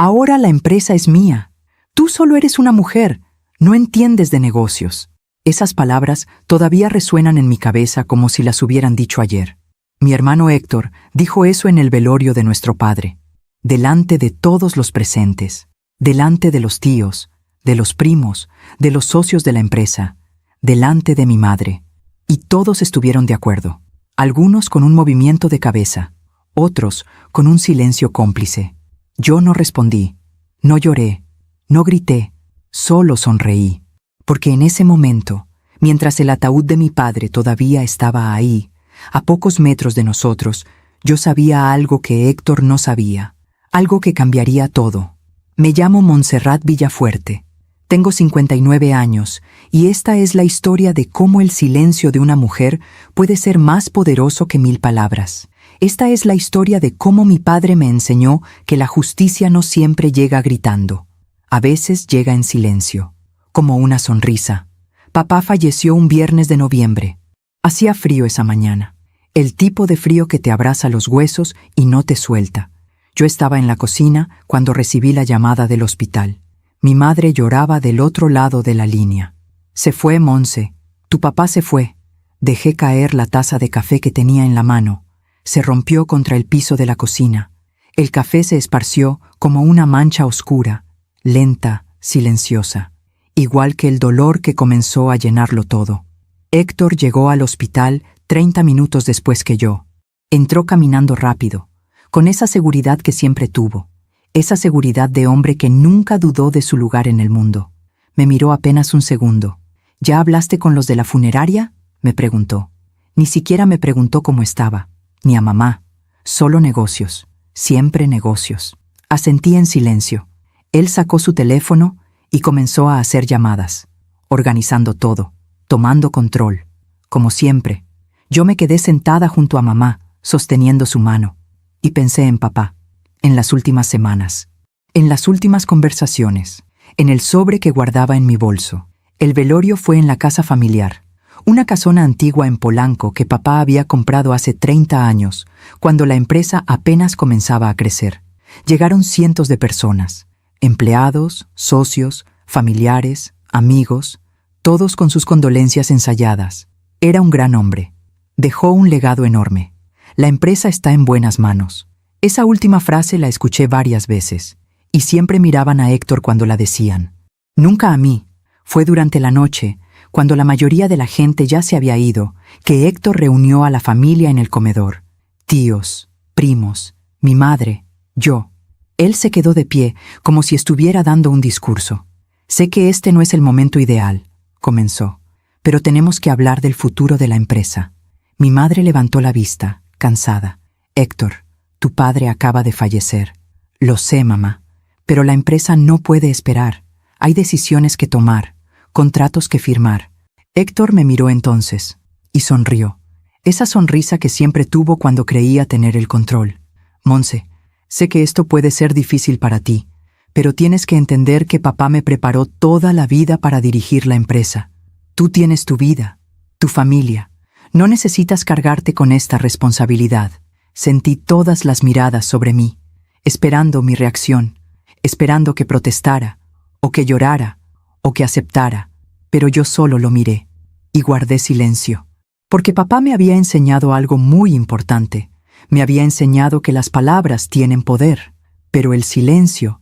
Ahora la empresa es mía. Tú solo eres una mujer. No entiendes de negocios. Esas palabras todavía resuenan en mi cabeza como si las hubieran dicho ayer. Mi hermano Héctor dijo eso en el velorio de nuestro padre, delante de todos los presentes, delante de los tíos, de los primos, de los socios de la empresa, delante de mi madre. Y todos estuvieron de acuerdo, algunos con un movimiento de cabeza, otros con un silencio cómplice. Yo no respondí, no lloré, no grité, solo sonreí, porque en ese momento, mientras el ataúd de mi padre todavía estaba ahí, a pocos metros de nosotros, yo sabía algo que Héctor no sabía, algo que cambiaría todo. Me llamo Montserrat Villafuerte. Tengo 59 años y esta es la historia de cómo el silencio de una mujer puede ser más poderoso que 1000 palabras. Esta es la historia de cómo mi padre me enseñó que la justicia no siempre llega gritando. A veces llega en silencio, como una sonrisa. Papá falleció un viernes de noviembre. Hacía frío esa mañana. El tipo de frío que te abraza los huesos y no te suelta. Yo estaba en la cocina cuando recibí la llamada del hospital. Mi madre lloraba del otro lado de la línea. Se fue, Monse. Tu papá se fue. Dejé caer la taza de café que tenía en la mano. Se rompió contra el piso de la cocina. El café se esparció como una mancha oscura, lenta, silenciosa, igual que el dolor que comenzó a llenarlo todo. Héctor llegó al hospital 30 minutos después que yo. Entró caminando rápido, con esa seguridad que siempre tuvo. Esa seguridad de hombre que nunca dudó de su lugar en el mundo. Me miró apenas un segundo. ¿Ya hablaste con los de la funeraria?, me preguntó. Ni siquiera me preguntó cómo estaba, ni a mamá. Solo negocios, siempre negocios. Asentí en silencio. Él sacó su teléfono y comenzó a hacer llamadas, organizando todo, tomando control. Como siempre, yo me quedé sentada junto a mamá, sosteniendo su mano, y pensé en papá. En las últimas semanas, en las últimas conversaciones, en el sobre que guardaba en mi bolso. El velorio fue en la casa familiar, una casona antigua en Polanco que papá había comprado hace 30 años, cuando la empresa apenas comenzaba a crecer. Llegaron cientos de personas, empleados, socios, familiares, amigos, todos con sus condolencias ensayadas. Era un gran hombre. Dejó un legado enorme. La empresa está en buenas manos. Esa última frase la escuché varias veces, y siempre miraban a Héctor cuando la decían. Nunca a mí. Fue durante la noche, cuando la mayoría de la gente ya se había ido, que Héctor reunió a la familia en el comedor. Tíos, primos, mi madre, yo. Él se quedó de pie, como si estuviera dando un discurso. Sé que este no es el momento ideal, comenzó, pero tenemos que hablar del futuro de la empresa. Mi madre levantó la vista, cansada. Héctor, tu padre acaba de fallecer. Lo sé, mamá, pero la empresa no puede esperar. Hay decisiones que tomar, contratos que firmar. Héctor me miró entonces y sonrió. Esa sonrisa que siempre tuvo cuando creía tener el control. Monse, sé que esto puede ser difícil para ti, pero tienes que entender que papá me preparó toda la vida para dirigir la empresa. Tú tienes tu vida, tu familia. No necesitas cargarte con esta responsabilidad. Sentí todas las miradas sobre mí, esperando mi reacción, esperando que protestara, o que llorara, o que aceptara, pero yo solo lo miré y guardé silencio. Porque papá me había enseñado algo muy importante. Me había enseñado que las palabras tienen poder, pero el silencio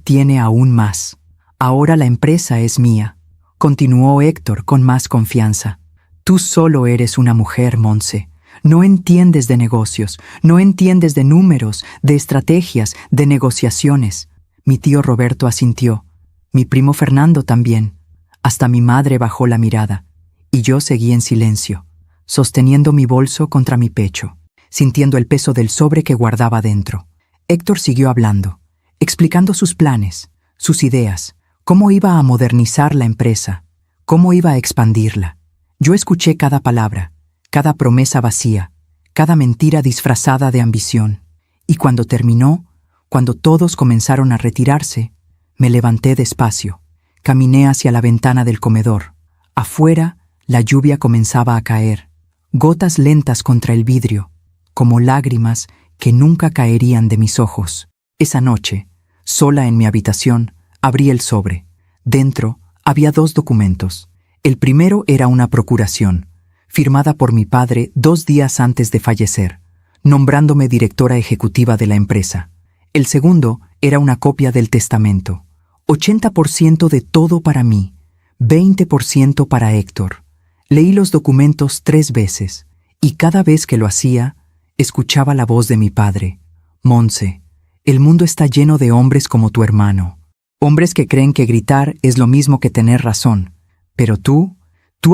tiene aún más. Ahora la empresa es mía, continuó Héctor con más confianza. Tú solo eres una mujer, Monse. No entiendes de negocios, no entiendes de números, de estrategias, de negociaciones. Mi tío Roberto asintió, mi primo Fernando también. Hasta mi madre bajó la mirada, y yo seguí en silencio, sosteniendo mi bolso contra mi pecho, sintiendo el peso del sobre que guardaba dentro. Héctor siguió hablando, explicando sus planes, sus ideas, cómo iba a modernizar la empresa, cómo iba a expandirla. Yo escuché cada palabra, cada promesa vacía, cada mentira disfrazada de ambición. Y cuando terminó, cuando todos comenzaron a retirarse, me levanté despacio, caminé hacia la ventana del comedor. Afuera, la lluvia comenzaba a caer, gotas lentas contra el vidrio, como lágrimas que nunca caerían de mis ojos. Esa noche, sola en mi habitación, abrí el sobre. Dentro había 2 documentos. El primero era una procuración, firmada por mi padre 2 días antes de fallecer, nombrándome directora ejecutiva de la empresa. El segundo era una copia del testamento. 80% de todo para mí, 20% para Héctor. Leí los documentos 3 veces, y cada vez que lo hacía, escuchaba la voz de mi padre. Monse, el mundo está lleno de hombres como tu hermano. Hombres que creen que gritar es lo mismo que tener razón. Pero tú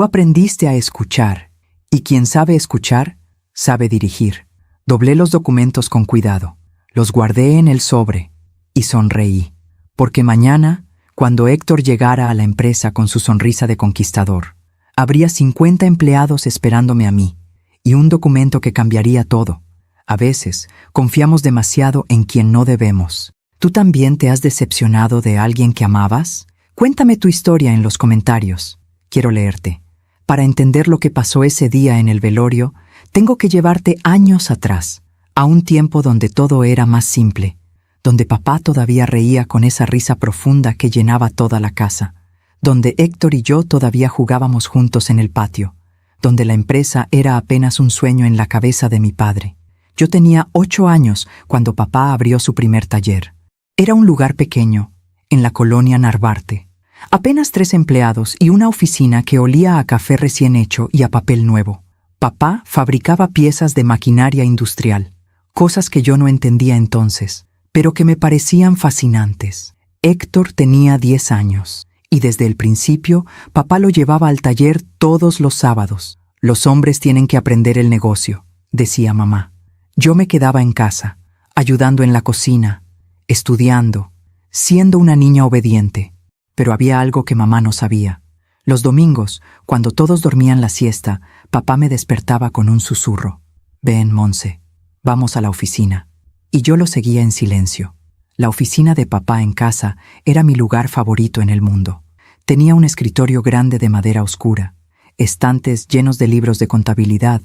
aprendiste a escuchar, y quien sabe escuchar, sabe dirigir. Doblé los documentos con cuidado, los guardé en el sobre, y sonreí. Porque mañana, cuando Héctor llegara a la empresa con su sonrisa de conquistador, habría 50 empleados esperándome a mí, y un documento que cambiaría todo. A veces, confiamos demasiado en quien no debemos. ¿Tú también te has decepcionado de alguien que amabas? Cuéntame tu historia en los comentarios. Quiero leerte. Para entender lo que pasó ese día en el velorio, tengo que llevarte años atrás, a un tiempo donde todo era más simple, donde papá todavía reía con esa risa profunda que llenaba toda la casa, donde Héctor y yo todavía jugábamos juntos en el patio, donde la empresa era apenas un sueño en la cabeza de mi padre. Yo tenía 8 años cuando papá abrió su primer taller. Era un lugar pequeño, en la colonia Narvarte. Apenas 3 empleados y una oficina que olía a café recién hecho y a papel nuevo. Papá fabricaba piezas de maquinaria industrial, cosas que yo no entendía entonces, pero que me parecían fascinantes. Héctor tenía 10 años, y desde el principio papá lo llevaba al taller todos los sábados. Los hombres tienen que aprender el negocio, decía mamá. Yo me quedaba en casa, ayudando en la cocina, estudiando, siendo una niña obediente. Pero había algo que mamá no sabía. Los domingos, cuando todos dormían la siesta, papá me despertaba con un susurro. Ven, Monse, vamos a la oficina. Y yo lo seguía en silencio. La oficina de papá en casa era mi lugar favorito en el mundo. Tenía un escritorio grande de madera oscura, estantes llenos de libros de contabilidad,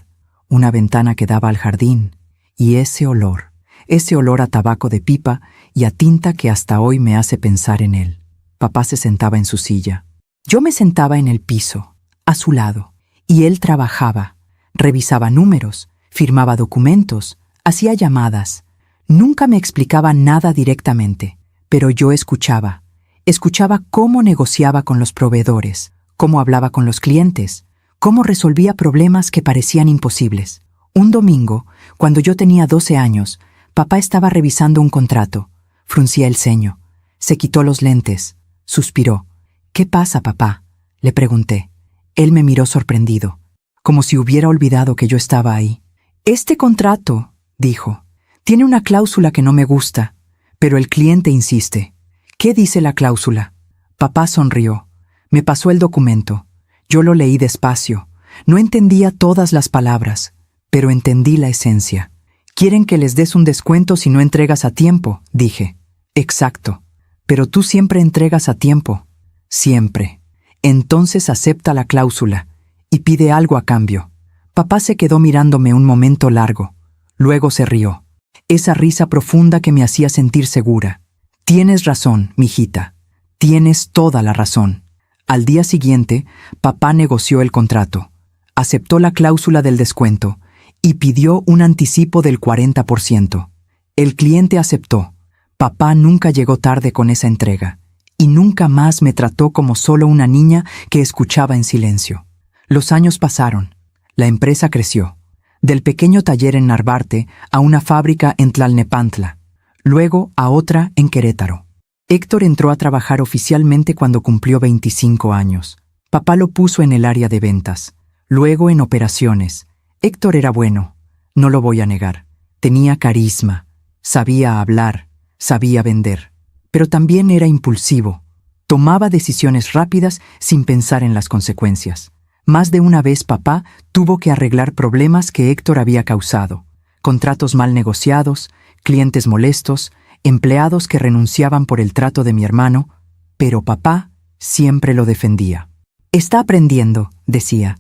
una ventana que daba al jardín, y ese olor a tabaco de pipa y a tinta que hasta hoy me hace pensar en él. Papá se sentaba en su silla. Yo me sentaba en el piso, a su lado, y él trabajaba, revisaba números, firmaba documentos, hacía llamadas. Nunca me explicaba nada directamente, pero yo escuchaba. Escuchaba cómo negociaba con los proveedores, cómo hablaba con los clientes, cómo resolvía problemas que parecían imposibles. Un domingo, cuando yo tenía 12 años, papá estaba revisando un contrato. Fruncía el ceño. Se quitó los lentes. Suspiró. ¿Qué pasa, papá?, le pregunté. Él me miró sorprendido, como si hubiera olvidado que yo estaba ahí. Este contrato, dijo, tiene una cláusula que no me gusta, pero el cliente insiste. ¿Qué dice la cláusula? Papá sonrió. Me pasó el documento. Yo lo leí despacio. No entendía todas las palabras, pero entendí la esencia. Quieren que les des un descuento si no entregas a tiempo, dije. Exacto. Pero tú siempre entregas a tiempo. Siempre. Entonces acepta la cláusula y pide algo a cambio. Papá se quedó mirándome un momento largo. Luego se rió. Esa risa profunda que me hacía sentir segura. Tienes razón, mijita. Tienes toda la razón. Al día siguiente, papá negoció el contrato. Aceptó la cláusula del descuento y pidió un anticipo del 40%. El cliente aceptó. Papá nunca llegó tarde con esa entrega, y nunca más me trató como solo una niña que escuchaba en silencio. Los años pasaron. La empresa creció. Del pequeño taller en Narvarte a una fábrica en Tlalnepantla, luego a otra en Querétaro. Héctor entró a trabajar oficialmente cuando cumplió 25 años. Papá lo puso en el área de ventas, luego en operaciones. Héctor era bueno, no lo voy a negar. Tenía carisma, sabía hablar, sabía vender, pero también era impulsivo. Tomaba decisiones rápidas sin pensar en las consecuencias. Más de una vez papá tuvo que arreglar problemas que Héctor había causado. Contratos mal negociados, clientes molestos, empleados que renunciaban por el trato de mi hermano, pero papá siempre lo defendía. Está aprendiendo, decía.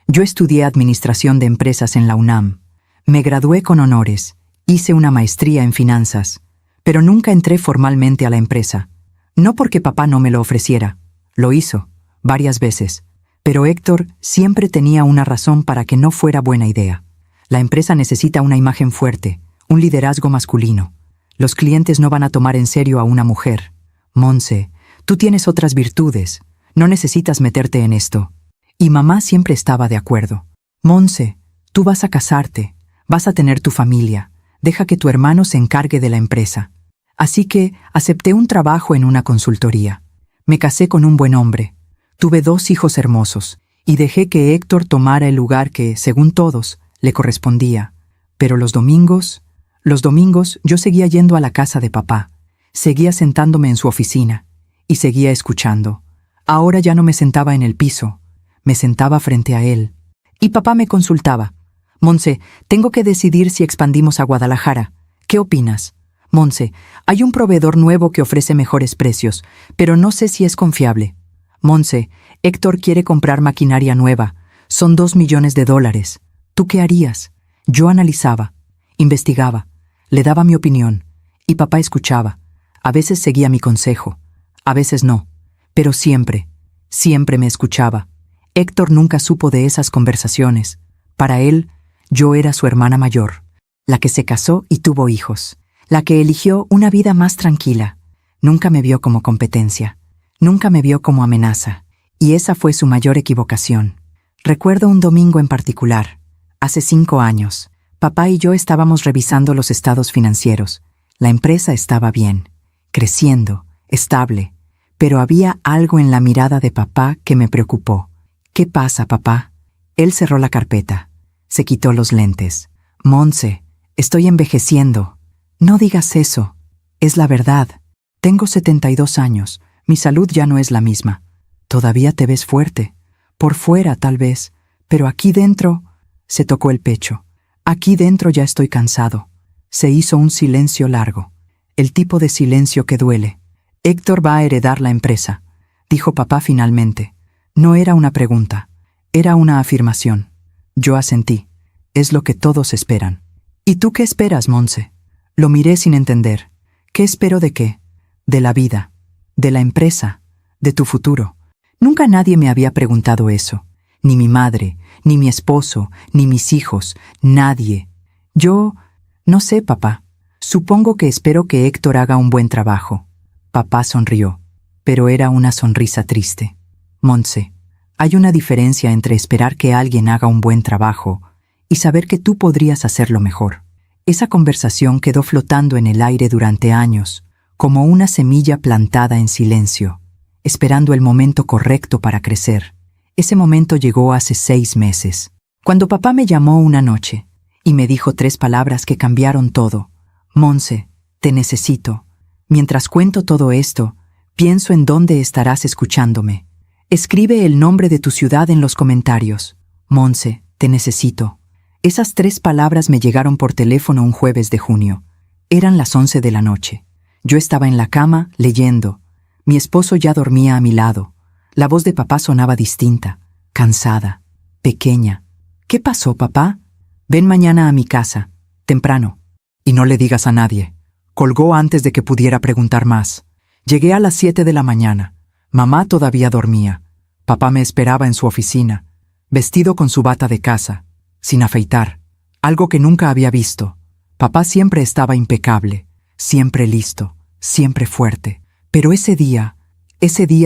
Yo estudié Administración de Empresas en la UNAM. Me gradué con honores, hice una maestría en finanzas, pero nunca entré formalmente a la empresa. No porque papá no me lo ofreciera. Lo hizo, varias veces. Pero Héctor siempre tenía una razón para que no fuera buena idea. La empresa necesita una imagen fuerte, un liderazgo masculino. Los clientes no van a tomar en serio a una mujer. Monse, tú tienes otras virtudes. No necesitas meterte en esto. Y mamá siempre estaba de acuerdo. Monse, tú vas a casarte, vas a tener tu familia. Deja que tu hermano se encargue de la empresa. Así que acepté un trabajo en una consultoría. Me casé con un buen hombre. Tuve 2 hijos hermosos y dejé que Héctor tomara el lugar que, según todos, le correspondía. Pero los domingos yo seguía yendo a la casa de papá. Seguía sentándome en su oficina y seguía escuchando. Ahora ya no me sentaba en el piso, me sentaba frente a él. Y papá me consultaba. Monse, tengo que decidir si expandimos a Guadalajara. ¿Qué opinas? Monse, hay un proveedor nuevo que ofrece mejores precios, pero no sé si es confiable. Monse, Héctor quiere comprar maquinaria nueva. Son $2 millones. ¿Tú qué harías? Yo analizaba, investigaba, le daba mi opinión, y papá escuchaba. A veces seguía mi consejo, a veces no, pero siempre me escuchaba. Héctor nunca supo de esas conversaciones. Para él, yo era su hermana mayor, la que se casó y tuvo hijos, la que eligió una vida más tranquila. Nunca me vio como competencia, nunca me vio como amenaza, y esa fue su mayor equivocación. Recuerdo un domingo en particular, hace 5 años. Papá y yo estábamos revisando los estados financieros. La empresa estaba bien, creciendo, estable, pero había algo en la mirada de papá que me preocupó. ¿Qué pasa, papá? Él cerró la carpeta, se quitó los lentes. Monse, estoy envejeciendo. No digas eso. Es la verdad. Tengo 72 años. Mi salud ya no es la misma. Todavía te ves fuerte. Por fuera, tal vez. Pero aquí dentro... Se tocó el pecho. Aquí dentro ya estoy cansado. Se hizo un silencio largo. El tipo de silencio que duele. Héctor va a heredar la empresa, dijo papá finalmente. No era una pregunta, era una afirmación. Yo asentí. Es lo que todos esperan. ¿Y tú qué esperas, Monse? Lo miré sin entender. ¿Qué espero de qué? De la vida, de la empresa, de tu futuro. Nunca nadie me había preguntado eso. Ni mi madre, ni mi esposo, ni mis hijos, nadie. Yo, no sé, papá. Supongo que espero que Héctor haga un buen trabajo. Papá sonrió, pero era una sonrisa triste. Monse, hay una diferencia entre esperar que alguien haga un buen trabajo y saber que tú podrías hacerlo mejor. Esa conversación quedó flotando en el aire durante años, como una semilla plantada en silencio, esperando el momento correcto para crecer. Ese momento llegó hace 6 meses, cuando papá me llamó una noche y me dijo 3 palabras que cambiaron todo. Monse, te necesito. Mientras cuento todo esto, pienso en dónde estarás escuchándome. Escribe el nombre de tu ciudad en los comentarios. Monse, te necesito. Esas 3 palabras me llegaron por teléfono un jueves de junio. Eran las 11 de la noche. Yo estaba en la cama, leyendo. Mi esposo ya dormía a mi lado. La voz de papá sonaba distinta, cansada, pequeña. ¿Qué pasó, papá? Ven mañana a mi casa, temprano. Y no le digas a nadie. Colgó antes de que pudiera preguntar más. Llegué a las 7 de la mañana. Mamá todavía dormía. Papá me esperaba en su oficina, vestido con su bata de casa, sin afeitar, algo que nunca había visto. Papá siempre estaba impecable, siempre listo, siempre fuerte. Pero ese día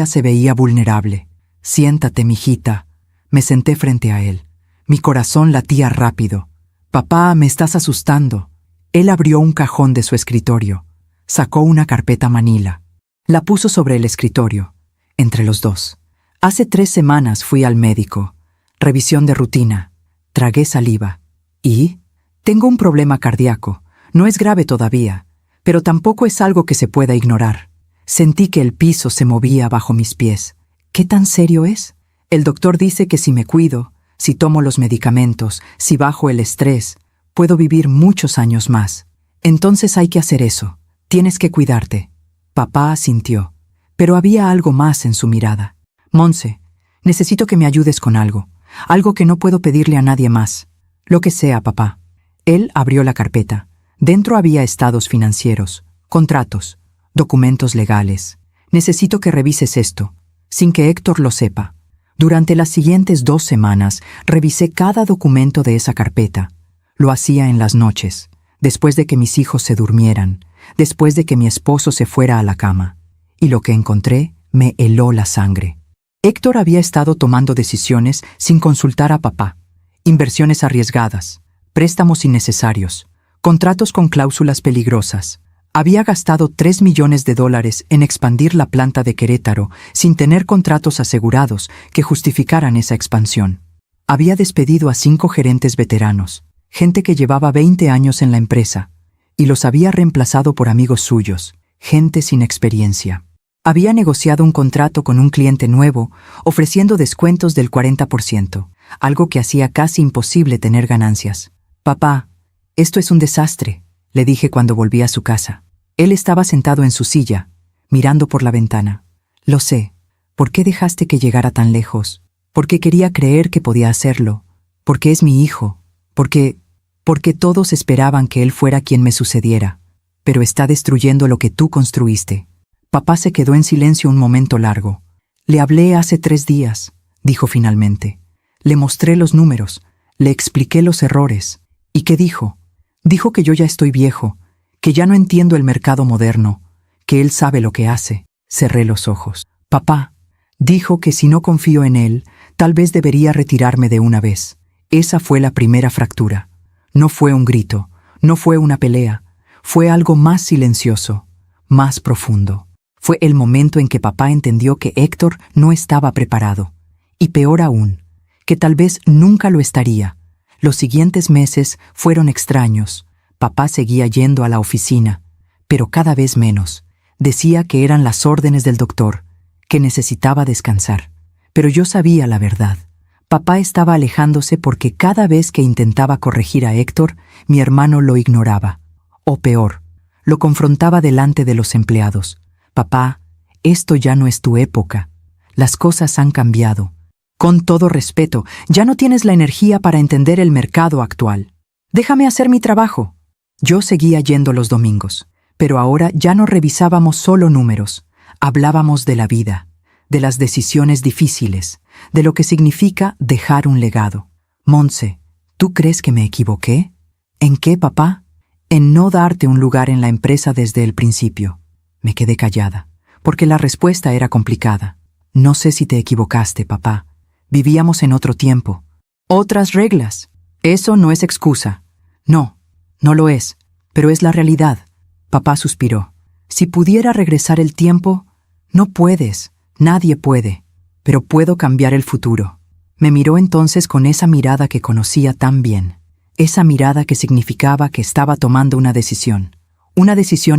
se veía vulnerable. Siéntate, mijita. Me senté frente a él. Mi corazón latía rápido. Papá, me estás asustando. Él abrió un cajón de su escritorio. Sacó una carpeta manila. La puso sobre el escritorio, entre los dos. Hace 3 semanas fui al médico. Revisión de rutina. Tragué saliva. ¿Y? Tengo un problema cardíaco. No es grave todavía, pero tampoco es algo que se pueda ignorar. Sentí que el piso se movía bajo mis pies. ¿Qué tan serio es? El doctor dice que si me cuido, si tomo los medicamentos, si bajo el estrés, puedo vivir muchos años más. Entonces hay que hacer eso. Tienes que cuidarte. Papá asintió, pero había algo más en su mirada. Monse, necesito que me ayudes con algo. Algo que no puedo pedirle a nadie más. Lo que sea, papá. Él abrió la carpeta. Dentro había estados financieros, Contratos, documentos legales. Necesito que revises esto, sin que Héctor lo sepa. Durante las siguientes 2 semanas, revisé cada documento de esa carpeta. Lo hacía en las noches, después de que mis hijos se durmieran, después de que mi esposo se fuera a la cama. Y lo que encontré me heló la sangre. Héctor había estado tomando decisiones sin consultar a papá. Inversiones arriesgadas, préstamos innecesarios, contratos con cláusulas peligrosas. Había gastado $3 millones en expandir la planta de Querétaro sin tener contratos asegurados que justificaran esa expansión. Había despedido a 5 gerentes veteranos, gente que llevaba 20 años en la empresa, y los había reemplazado por amigos suyos, gente sin experiencia. Había negociado un contrato con un cliente nuevo, ofreciendo descuentos del 40%, algo que hacía casi imposible tener ganancias. «Papá, esto es un desastre», le dije cuando volví a su casa. Él estaba sentado en su silla, mirando por la ventana. «Lo sé. ¿Por qué dejaste que llegara tan lejos? Porque quería creer que podía hacerlo. Porque es mi hijo. Porque todos esperaban que él fuera quien me sucediera. Pero está destruyendo lo que tú construiste». Papá se quedó en silencio un momento largo. «Le hablé hace 3 días», dijo finalmente. «Le mostré los números, le expliqué los errores. ¿Y qué dijo? Dijo que yo ya estoy viejo, que ya no entiendo el mercado moderno, que él sabe lo que hace». Cerré los ojos. «Papá», dijo, «que si no confío en él, tal vez debería retirarme de una vez». Esa fue la primera fractura. No fue un grito, no fue una pelea, fue algo más silencioso, más profundo. Fue el momento en que papá entendió que Héctor no estaba preparado. Y peor aún, que tal vez nunca lo estaría. Los siguientes meses fueron extraños. Papá seguía yendo a la oficina, pero cada vez menos. Decía que eran las órdenes del doctor, que necesitaba descansar. Pero yo sabía la verdad. Papá estaba alejándose porque cada vez que intentaba corregir a Héctor, mi hermano lo ignoraba. O peor, lo confrontaba delante de los empleados. «Papá, esto ya no es tu época. Las cosas han cambiado. Con todo respeto, ya no tienes la energía para entender el mercado actual. Déjame hacer mi trabajo». Yo seguía yendo los domingos, pero ahora ya no revisábamos solo números. Hablábamos de la vida, de las decisiones difíciles, de lo que significa dejar un legado. «Montse, ¿tú crees que me equivoqué?» «¿En qué, papá?» «En no darte un lugar en la empresa desde el principio». Me quedé callada, porque la respuesta era complicada. «No sé si te equivocaste, papá. Vivíamos en otro tiempo. Otras reglas. Eso no es excusa». «No, no lo es, pero es la realidad». Papá suspiró. «Si pudiera regresar el tiempo, no puedes, nadie puede, pero puedo cambiar el futuro». Me miró entonces con esa mirada que conocía tan bien, esa mirada que significaba que estaba tomando una decisión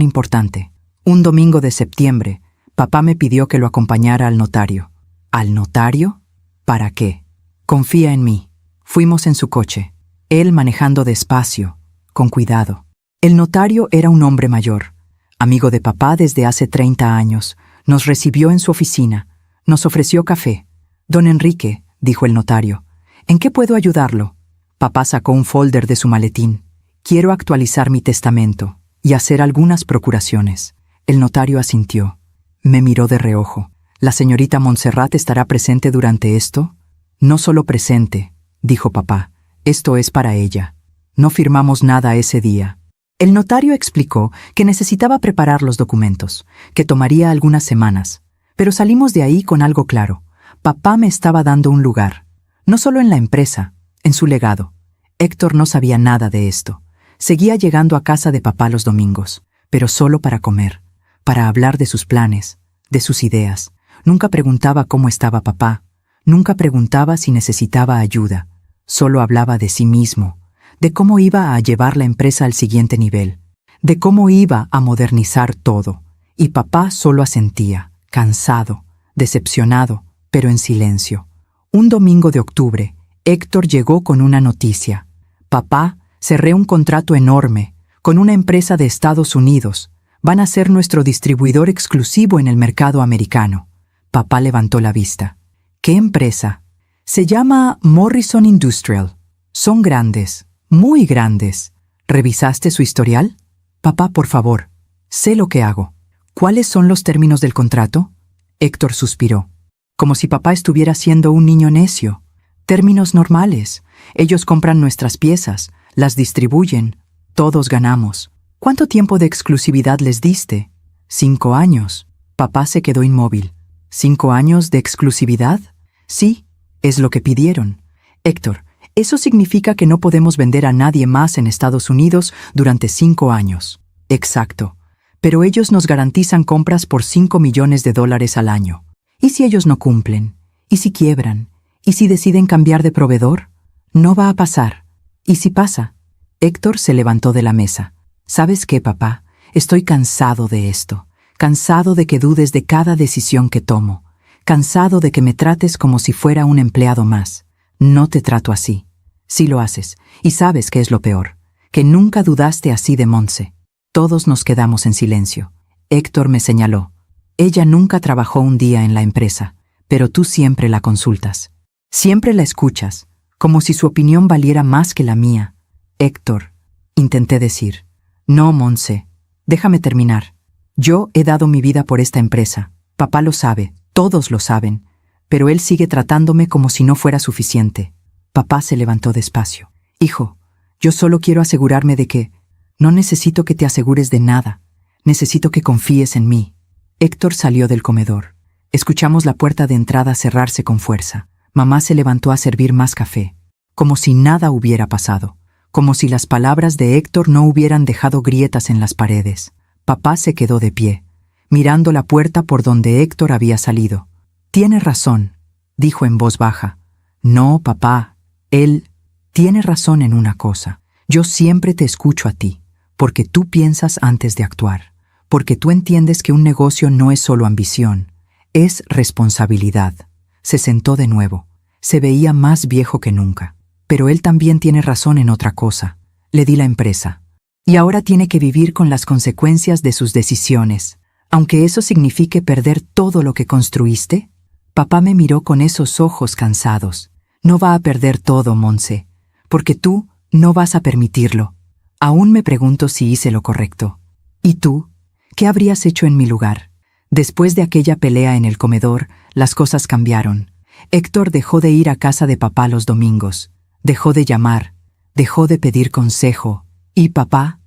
importante. Un domingo de septiembre, papá me pidió que lo acompañara al notario. ¿Al notario? ¿Para qué? «Confía en mí». Fuimos en su coche, él manejando despacio, con cuidado. El notario era un hombre mayor, amigo de papá desde hace 30 años. Nos recibió en su oficina, nos ofreció café. «Don Enrique», dijo el notario, «¿en qué puedo ayudarlo?» Papá sacó un folder de su maletín. «Quiero actualizar mi testamento y hacer algunas procuraciones». El notario asintió. Me miró de reojo. «¿La señorita Montserrat estará presente durante esto?» «No solo presente», dijo papá. «Esto es para ella. No firmamos nada ese día». El notario explicó que necesitaba preparar los documentos, que tomaría algunas semanas. Pero salimos de ahí con algo claro. Papá me estaba dando un lugar. No solo en la empresa, en su legado. Héctor no sabía nada de esto. Seguía llegando a casa de papá los domingos, pero solo para comer, para hablar de sus planes, de sus ideas. Nunca preguntaba cómo estaba papá, nunca preguntaba si necesitaba ayuda. Solo hablaba de sí mismo, de cómo iba a llevar la empresa al siguiente nivel, de cómo iba a modernizar todo. Y papá solo asentía, cansado, decepcionado, pero en silencio. Un domingo de octubre, Héctor llegó con una noticia. «Papá, cerré un contrato enorme, con una empresa de Estados Unidos. Van a ser nuestro distribuidor exclusivo en el mercado americano». Papá levantó la vista. «¿Qué empresa?» «Se llama Morrison Industrial. Son grandes, muy grandes. ¿Revisaste su historial?» «Papá, por favor». Sé lo que hago. ¿Cuáles son los términos del contrato? Héctor suspiró. Como si papá estuviera siendo un niño necio. Términos normales. Ellos compran nuestras piezas, las distribuyen. Todos ganamos. ¿Cuánto tiempo de exclusividad les diste? 5 años. Papá se quedó inmóvil. ¿5 años de exclusividad? Sí, es lo que pidieron. Héctor, eso significa que no podemos vender a nadie más en Estados Unidos durante 5 años. Exacto. Pero ellos nos garantizan compras por $5 millones al año. ¿Y si ellos no cumplen? ¿Y si quiebran? ¿Y si deciden cambiar de proveedor? No va a pasar. ¿Y si pasa? Héctor se levantó de la mesa. ¿Sabes qué, papá? Estoy cansado de esto. Cansado de que dudes de cada decisión que tomo. Cansado de que me trates como si fuera un empleado más. No te trato así. Sí lo haces. Y sabes qué es lo peor. Que nunca dudaste así de Montse. Todos nos quedamos en silencio. Héctor me señaló. Ella nunca trabajó un día en la empresa, pero tú siempre la consultas. Siempre la escuchas, como si su opinión valiera más que la mía. Héctor, intenté decir. No, Montse, déjame terminar. Yo he dado mi vida por esta empresa. Papá lo sabe, todos lo saben, pero él sigue tratándome como si no fuera suficiente. Papá se levantó despacio. Hijo, yo solo quiero asegurarme de que... No necesito que te asegures de nada. Necesito que confíes en mí. Héctor salió del comedor. Escuchamos la puerta de entrada cerrarse con fuerza. Mamá se levantó a servir más café. Como si nada hubiera pasado. Como si las palabras de Héctor no hubieran dejado grietas en las paredes. Papá se quedó de pie, mirando la puerta por donde Héctor había salido. «Tienes razón», dijo en voz baja. «No, papá, él tiene razón en una cosa. Yo siempre te escucho a ti, porque tú piensas antes de actuar, porque tú entiendes que un negocio no es solo ambición, es responsabilidad». Se sentó de nuevo. Se veía más viejo que nunca. «Pero él también tiene razón en otra cosa. Le di la empresa. Y ahora tiene que vivir con las consecuencias de sus decisiones, aunque eso signifique perder todo lo que construiste». Papá me miró con esos ojos cansados. «No va a perder todo, Montse, porque tú no vas a permitirlo. Aún me pregunto si hice lo correcto. ¿Y tú? ¿Qué habrías hecho en mi lugar?» Después de aquella pelea en el comedor, las cosas cambiaron. Héctor dejó de ir a casa de papá los domingos. Dejó de llamar. Dejó de pedir consejo. Y papá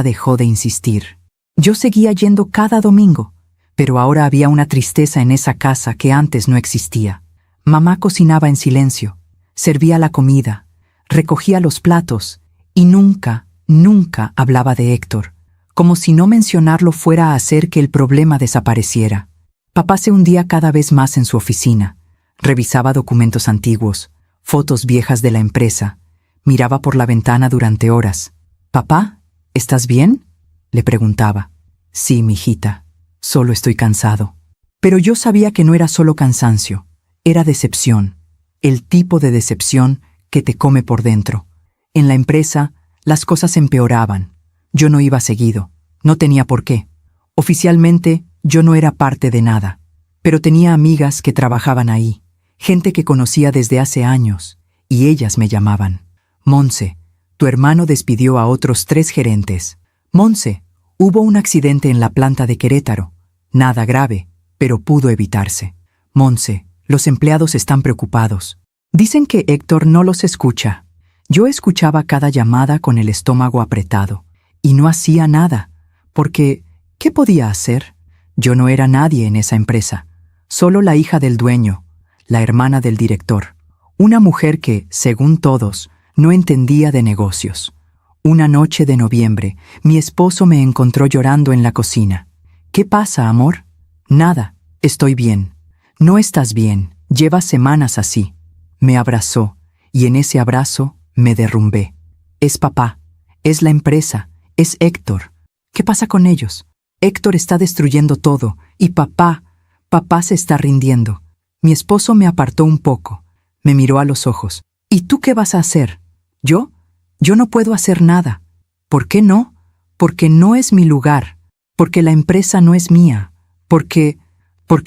dejó de insistir. Yo seguía yendo cada domingo, pero ahora había una tristeza en esa casa que antes no existía. Mamá cocinaba en silencio, servía la comida, recogía los platos y nunca hablaba de Héctor, como si no mencionarlo fuera a hacer que el problema desapareciera. Papá se hundía cada vez más en su oficina, revisaba documentos antiguos, fotos viejas de la empresa, miraba por la ventana durante horas. «¿Papá, estás bien?», le preguntaba. «Sí, mijita, solo estoy cansado». Pero yo sabía que no era solo cansancio, era decepción, el tipo de decepción que te come por dentro. En la empresa, las cosas empeoraban. Yo no iba seguido, no tenía por qué. Oficialmente, yo no era parte de nada, pero tenía amigas que trabajaban ahí, gente que conocía desde hace años, y ellas me llamaban. «Montse, tu hermano despidió a otros 3 gerentes. Montse, hubo un accidente en la planta de Querétaro. Nada grave, pero pudo evitarse. Montse, los empleados están preocupados. Dicen que Héctor no los escucha». Yo escuchaba cada llamada con el estómago apretado, y no hacía nada, porque ¿qué podía hacer? Yo no era nadie en esa empresa, solo la hija del dueño, la hermana del director, una mujer que, según todos, no entendía de negocios. Una noche de noviembre, mi esposo me encontró llorando en la cocina. «¿Qué pasa, amor?» «Nada, estoy bien». «No estás bien, llevas semanas así». Me abrazó, y en ese abrazo me derrumbé. «Es papá, es la empresa, es Héctor. ¿Qué pasa con ellos? Héctor está destruyendo todo, y papá se está rindiendo». Mi esposo me apartó un poco, me miró a los ojos. «¿Y tú qué vas a hacer?» «¿Yo? Yo no puedo hacer nada». «¿Por qué no?» «Porque no es mi lugar, porque la empresa no es mía, porque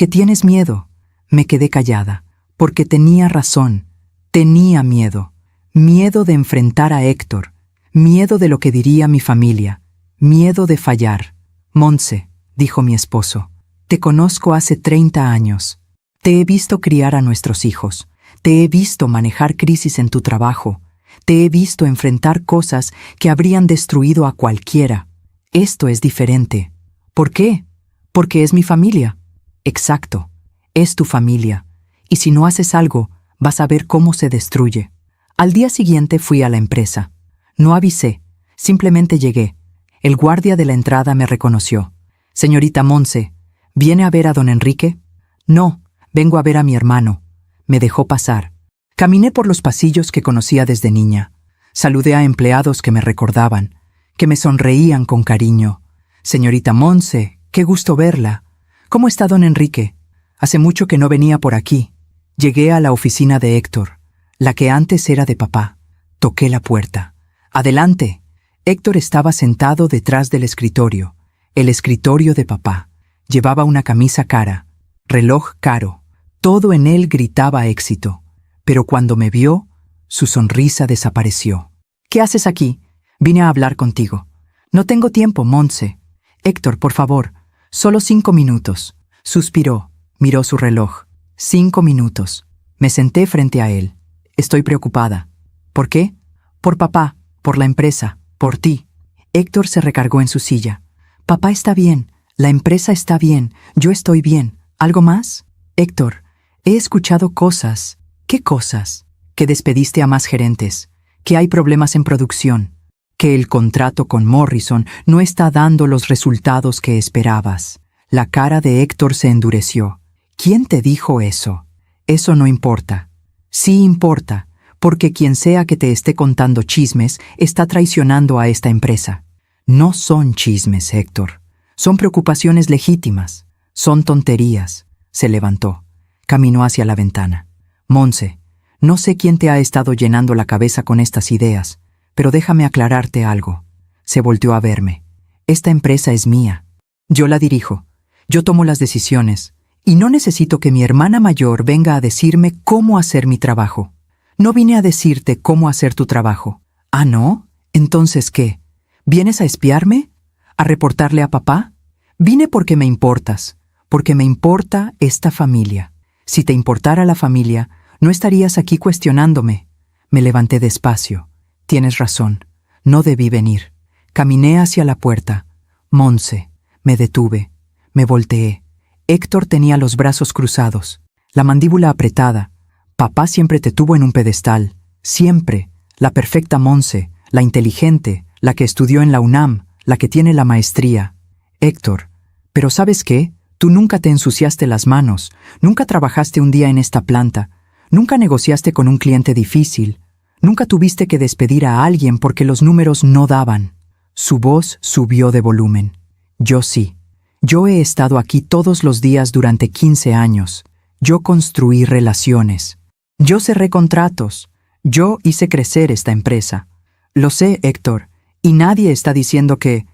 tienes miedo». Me quedé callada, porque tenía razón, tenía miedo. Miedo de enfrentar a Héctor, miedo de lo que diría mi familia, miedo de fallar. Montse, dijo mi esposo, te conozco hace 30 años. Te he visto criar a nuestros hijos. Te he visto manejar crisis en tu trabajo. Te he visto enfrentar cosas que habrían destruido a cualquiera. Esto es diferente. ¿Por qué? Porque es mi familia. Exacto. Es tu familia. Y si no haces algo, vas a ver cómo se destruye. Al día siguiente fui a la empresa. No avisé. Simplemente llegué. El guardia de la entrada me reconoció. Señorita Montse, ¿viene a ver a don Enrique? No, vengo a ver a mi hermano. Me dejó pasar. Caminé por los pasillos que conocía desde niña. Saludé a empleados que me recordaban, que me sonreían con cariño. Señorita Montse, qué gusto verla. ¿Cómo está don Enrique? Hace mucho que no venía por aquí. Llegué a la oficina de Héctor, la que antes era de papá. Toqué la puerta. ¡Adelante! Héctor estaba sentado detrás del escritorio, el escritorio de papá. Llevaba una camisa cara, reloj caro. Todo en él gritaba éxito. Pero cuando me vio, su sonrisa desapareció. ¿Qué haces aquí? Vine a hablar contigo. No tengo tiempo, Montse. Héctor, por favor, solo 5 minutos. Suspiró, miró su reloj. 5 minutos. Me senté frente a él. Estoy preocupada. ¿Por qué? Por papá, por la empresa, por ti. Héctor se recargó en su silla. Papá está bien, la empresa está bien, yo estoy bien. ¿Algo más? Héctor, he escuchado cosas. ¿Qué cosas? Que despediste a más gerentes, que hay problemas en producción, que el contrato con Morrison no está dando los resultados que esperabas. La cara de Héctor se endureció. ¿Quién te dijo eso? Eso no importa. Sí importa, porque quien sea que te esté contando chismes está traicionando a esta empresa. No son chismes, Héctor. Son preocupaciones legítimas. Son tonterías. Se levantó. Caminó hacia la ventana. Montse, no sé quién te ha estado llenando la cabeza con estas ideas, pero déjame aclararte algo. Se volteó a verme. Esta empresa es mía. Yo la dirijo. Yo tomo las decisiones. Y no necesito que mi hermana mayor venga a decirme cómo hacer mi trabajo. No vine a decirte cómo hacer tu trabajo. ¿Ah, no? ¿Entonces qué? ¿Vienes a espiarme? ¿A reportarle a papá? Vine porque me importas. Porque me importa esta familia. Si te importara la familia, no estarías aquí cuestionándome. Me levanté despacio. Tienes razón. No debí venir. Caminé hacia la puerta. Montse. Me detuve. Me volteé. Héctor tenía los brazos cruzados, la mandíbula apretada. Papá siempre te tuvo en un pedestal. Siempre. La perfecta Montse, la inteligente, la que estudió en la UNAM, la que tiene la maestría. Héctor, ¿pero sabes qué? Tú nunca te ensuciaste las manos, nunca trabajaste un día en esta planta, nunca negociaste con un cliente difícil, nunca tuviste que despedir a alguien porque los números no daban. Su voz subió de volumen. Yo sí. Yo he estado aquí todos los días durante 15 años. Yo construí relaciones. Yo cerré contratos. Yo hice crecer esta empresa. Lo sé, Héctor, y nadie está diciendo que...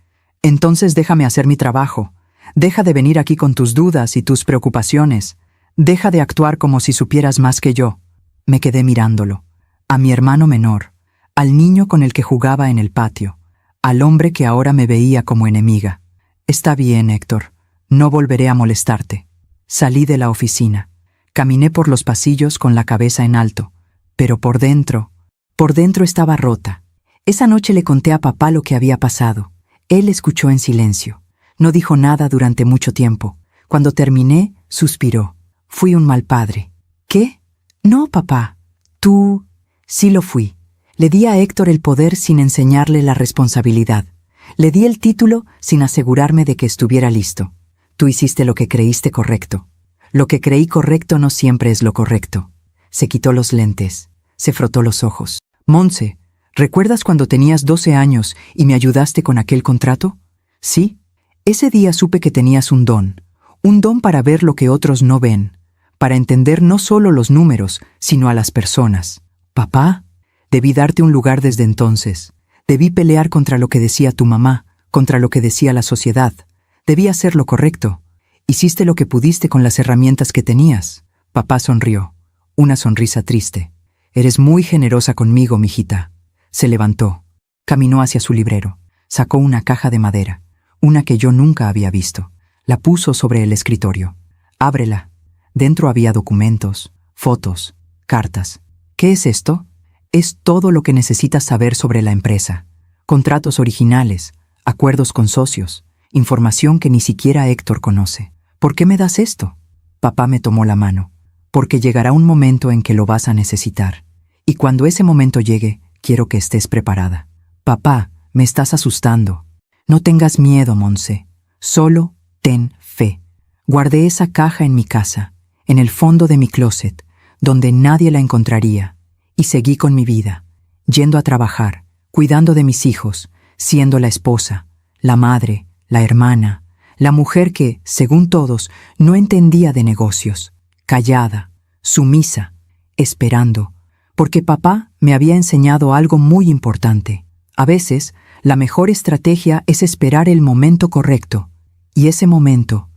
Entonces déjame hacer mi trabajo. Deja de venir aquí con tus dudas y tus preocupaciones. Deja de actuar como si supieras más que yo. Me quedé mirándolo. A mi hermano menor, al niño con el que jugaba en el patio, al hombre que ahora me veía como enemiga. Está bien, Héctor. No volveré a molestarte. Salí de la oficina. Caminé por los pasillos con la cabeza en alto. Pero por dentro estaba rota. Esa noche le conté a papá lo que había pasado. Él escuchó en silencio. No dijo nada durante mucho tiempo. Cuando terminé, suspiró. Fui un mal padre. ¿Qué? No, papá. Tú... Sí lo fui. Le di a Héctor el poder sin enseñarle la responsabilidad. Le di el título sin asegurarme de que estuviera listo. Tú hiciste lo que creíste correcto. Lo que creí correcto no siempre es lo correcto. Se quitó los lentes. Se frotó los ojos. Montse, ¿recuerdas cuando tenías 12 años y me ayudaste con aquel contrato? Sí. Ese día supe que tenías un don para ver lo que otros no ven, para entender no solo los números, sino a las personas. Papá, debí darte un lugar desde entonces. Debí pelear contra lo que decía tu mamá, contra lo que decía la sociedad. Debí hacer lo correcto. Hiciste lo que pudiste con las herramientas que tenías. Papá sonrió, una sonrisa triste. Eres muy generosa conmigo, mijita. Se levantó. Caminó hacia su librero. Sacó una caja de madera. una que yo nunca había visto. La puso sobre el escritorio. Ábrela. Dentro había documentos, fotos, cartas. ¿Qué es esto? Es todo lo que necesitas saber sobre la empresa. Contratos originales, acuerdos con socios, información que ni siquiera Héctor conoce. ¿Por qué me das esto? Papá me tomó la mano. Porque llegará un momento en que lo vas a necesitar. Y cuando ese momento llegue, quiero que estés preparada. Papá, me estás asustando. No tengas miedo, Monse. Solo ten fe. Guardé esa caja en mi casa, en el fondo de mi closet, donde nadie la encontraría, y seguí con mi vida, yendo a trabajar, cuidando de mis hijos, siendo la esposa, la madre, la hermana, la mujer que, según todos, no entendía de negocios, callada, sumisa, esperando, porque papá me había enseñado algo muy importante. A veces, la mejor estrategia es esperar el momento correcto, y ese momento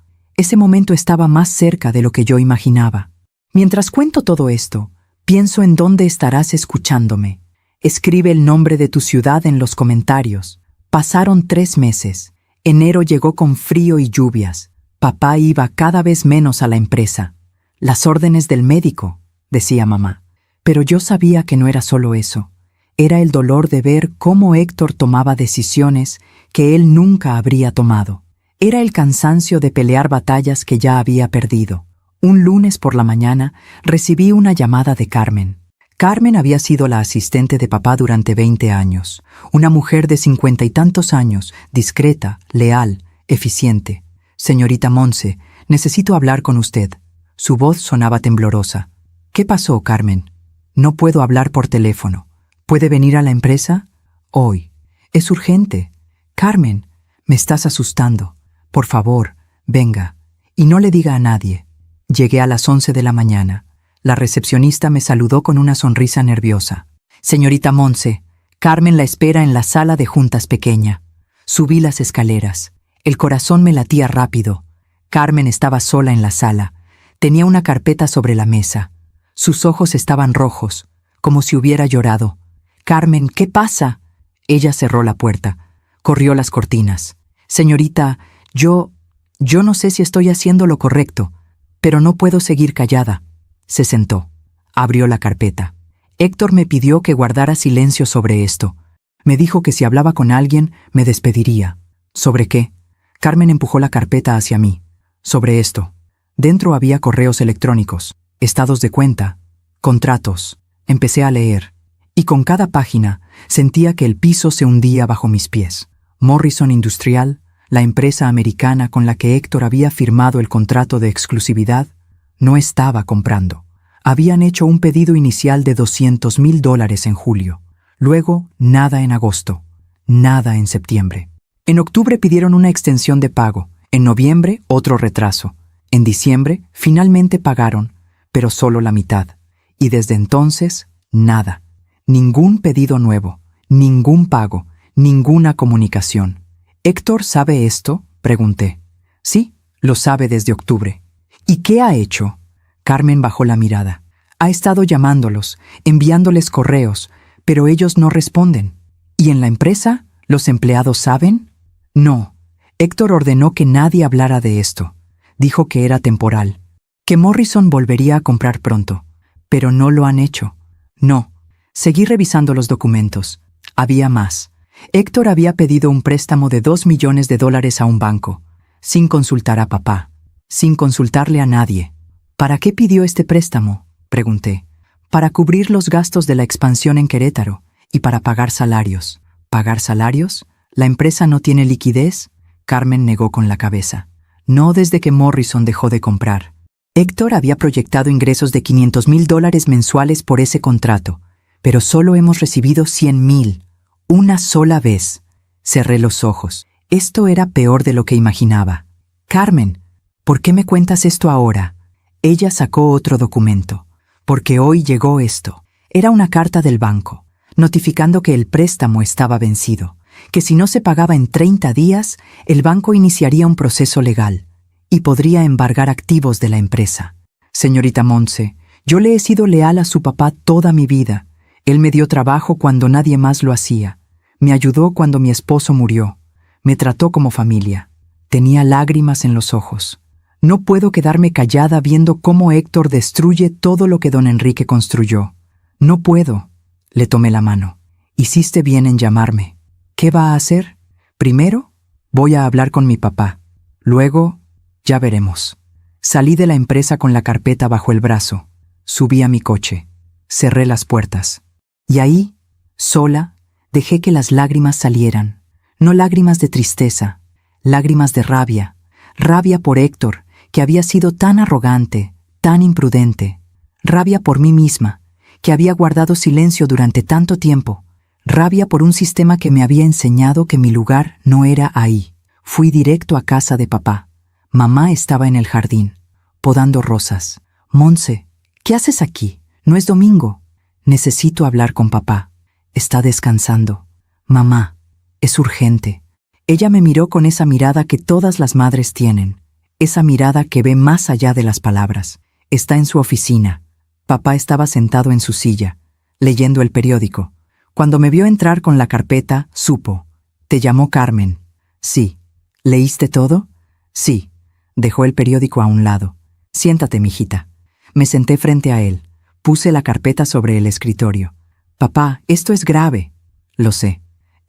estaba más cerca de lo que yo imaginaba. Mientras cuento todo esto, pienso en dónde estarás escuchándome. Escribe el nombre de tu ciudad en los comentarios. Pasaron 3 meses. Enero llegó con frío y lluvias. Papá iba cada vez menos a la empresa. Las órdenes del médico, decía mamá. Pero yo sabía que no era solo eso. Era el dolor de ver cómo Héctor tomaba decisiones que él nunca habría tomado. Era el cansancio de pelear batallas que ya había perdido. Un lunes por la mañana recibí una llamada de Carmen. Carmen había sido la asistente de papá durante 20 años. Una mujer de 50 y tantos años, discreta, leal, eficiente. Señorita Monse, necesito hablar con usted. Su voz sonaba temblorosa. ¿Qué pasó, Carmen? No puedo hablar por teléfono. ¿Puede venir a la empresa? Hoy. Es urgente. Carmen, me estás asustando. Por favor, venga. Y no le diga a nadie. Llegué a las 11 de la mañana. La recepcionista me saludó con una sonrisa nerviosa. Señorita Monse, Carmen la espera en la sala de juntas pequeña. Subí las escaleras. El corazón me latía rápido. Carmen estaba sola en la sala. Tenía una carpeta sobre la mesa. Sus ojos estaban rojos, como si hubiera llorado. Carmen, ¿qué pasa? Ella cerró la puerta. Corrió las cortinas. Señorita, yo no sé si estoy haciendo lo correcto, pero no puedo seguir callada. Se sentó. Abrió la carpeta. Héctor me pidió que guardara silencio sobre esto. Me dijo que si hablaba con alguien, me despediría. ¿Sobre qué? Carmen empujó la carpeta hacia mí. Sobre esto. Dentro había correos electrónicos, estados de cuenta, contratos. Empecé a leer. Y con cada página sentía que el piso se hundía bajo mis pies. Morrison Industrial, la empresa americana con la que Héctor había firmado el contrato de exclusividad, no estaba comprando. Habían hecho un pedido inicial de $200,000 en julio. Luego, nada en agosto. Nada en septiembre. En octubre pidieron una extensión de pago. En noviembre, otro retraso. En diciembre, finalmente pagaron, pero solo la mitad. Y desde entonces, nada. Ningún pedido nuevo, ningún pago, ninguna comunicación. ¿Héctor sabe esto?, pregunté. Sí, lo sabe desde octubre. ¿Y qué ha hecho? Carmen bajó la mirada. Ha estado llamándolos, enviándoles correos, pero ellos no responden. ¿Y en la empresa? ¿Los empleados saben? No. Héctor ordenó que nadie hablara de esto. Dijo que era temporal, que Morrison volvería a comprar pronto, pero no lo han hecho. No. Seguí revisando los documentos. Había más. Héctor había pedido un préstamo de $2 millones a un banco, sin consultar a papá, sin consultarle a nadie. ¿Para qué pidió este préstamo?, pregunté. Para cubrir los gastos de la expansión en Querétaro y para pagar salarios. ¿Pagar salarios? ¿La empresa no tiene liquidez? Carmen negó con la cabeza. No desde que Morrison dejó de comprar. Héctor había proyectado ingresos de $500,000 mensuales por ese contrato, pero solo hemos recibido $100,000. Una sola vez. Cerré los ojos. Esto era peor de lo que imaginaba. Carmen, ¿por qué me cuentas esto ahora? Ella sacó otro documento. Porque hoy llegó esto. Era una carta del banco, notificando que el préstamo estaba vencido, que si no se pagaba en 30 días, el banco iniciaría un proceso legal y podría embargar activos de la empresa. Señorita Monse, yo le he sido leal a su papá toda mi vida. Él me dio trabajo cuando nadie más lo hacía. Me ayudó cuando mi esposo murió. Me trató como familia. Tenía lágrimas en los ojos. No puedo quedarme callada viendo cómo Héctor destruye todo lo que don Enrique construyó. No puedo. Le tomé la mano. Hiciste bien en llamarme. ¿Qué va a hacer? Primero, voy a hablar con mi papá. Luego, ya veremos. Salí de la empresa con la carpeta bajo el brazo. Subí a mi coche. Cerré las puertas. Y ahí, sola, dejé que las lágrimas salieran. No lágrimas de tristeza, lágrimas de rabia. Rabia por Héctor, que había sido tan arrogante, tan imprudente. Rabia por mí misma, que había guardado silencio durante tanto tiempo. Rabia por un sistema que me había enseñado que mi lugar no era ahí. Fui directo a casa de papá. Mamá estaba en el jardín, podando rosas. Monse, ¿qué haces aquí? No es domingo. Necesito hablar con papá. Está descansando. Mamá, es urgente. Ella me miró con esa mirada que todas las madres tienen. Esa mirada que ve más allá de las palabras. Está en su oficina. Papá estaba sentado en su silla, leyendo el periódico. Cuando me vio entrar con la carpeta, supo. ¿Te llamó Carmen? Sí. ¿Leíste todo? Sí. Dejó el periódico a un lado. Siéntate, mijita. Me senté frente a él. Puse la carpeta sobre el escritorio. Papá, esto es grave. Lo sé.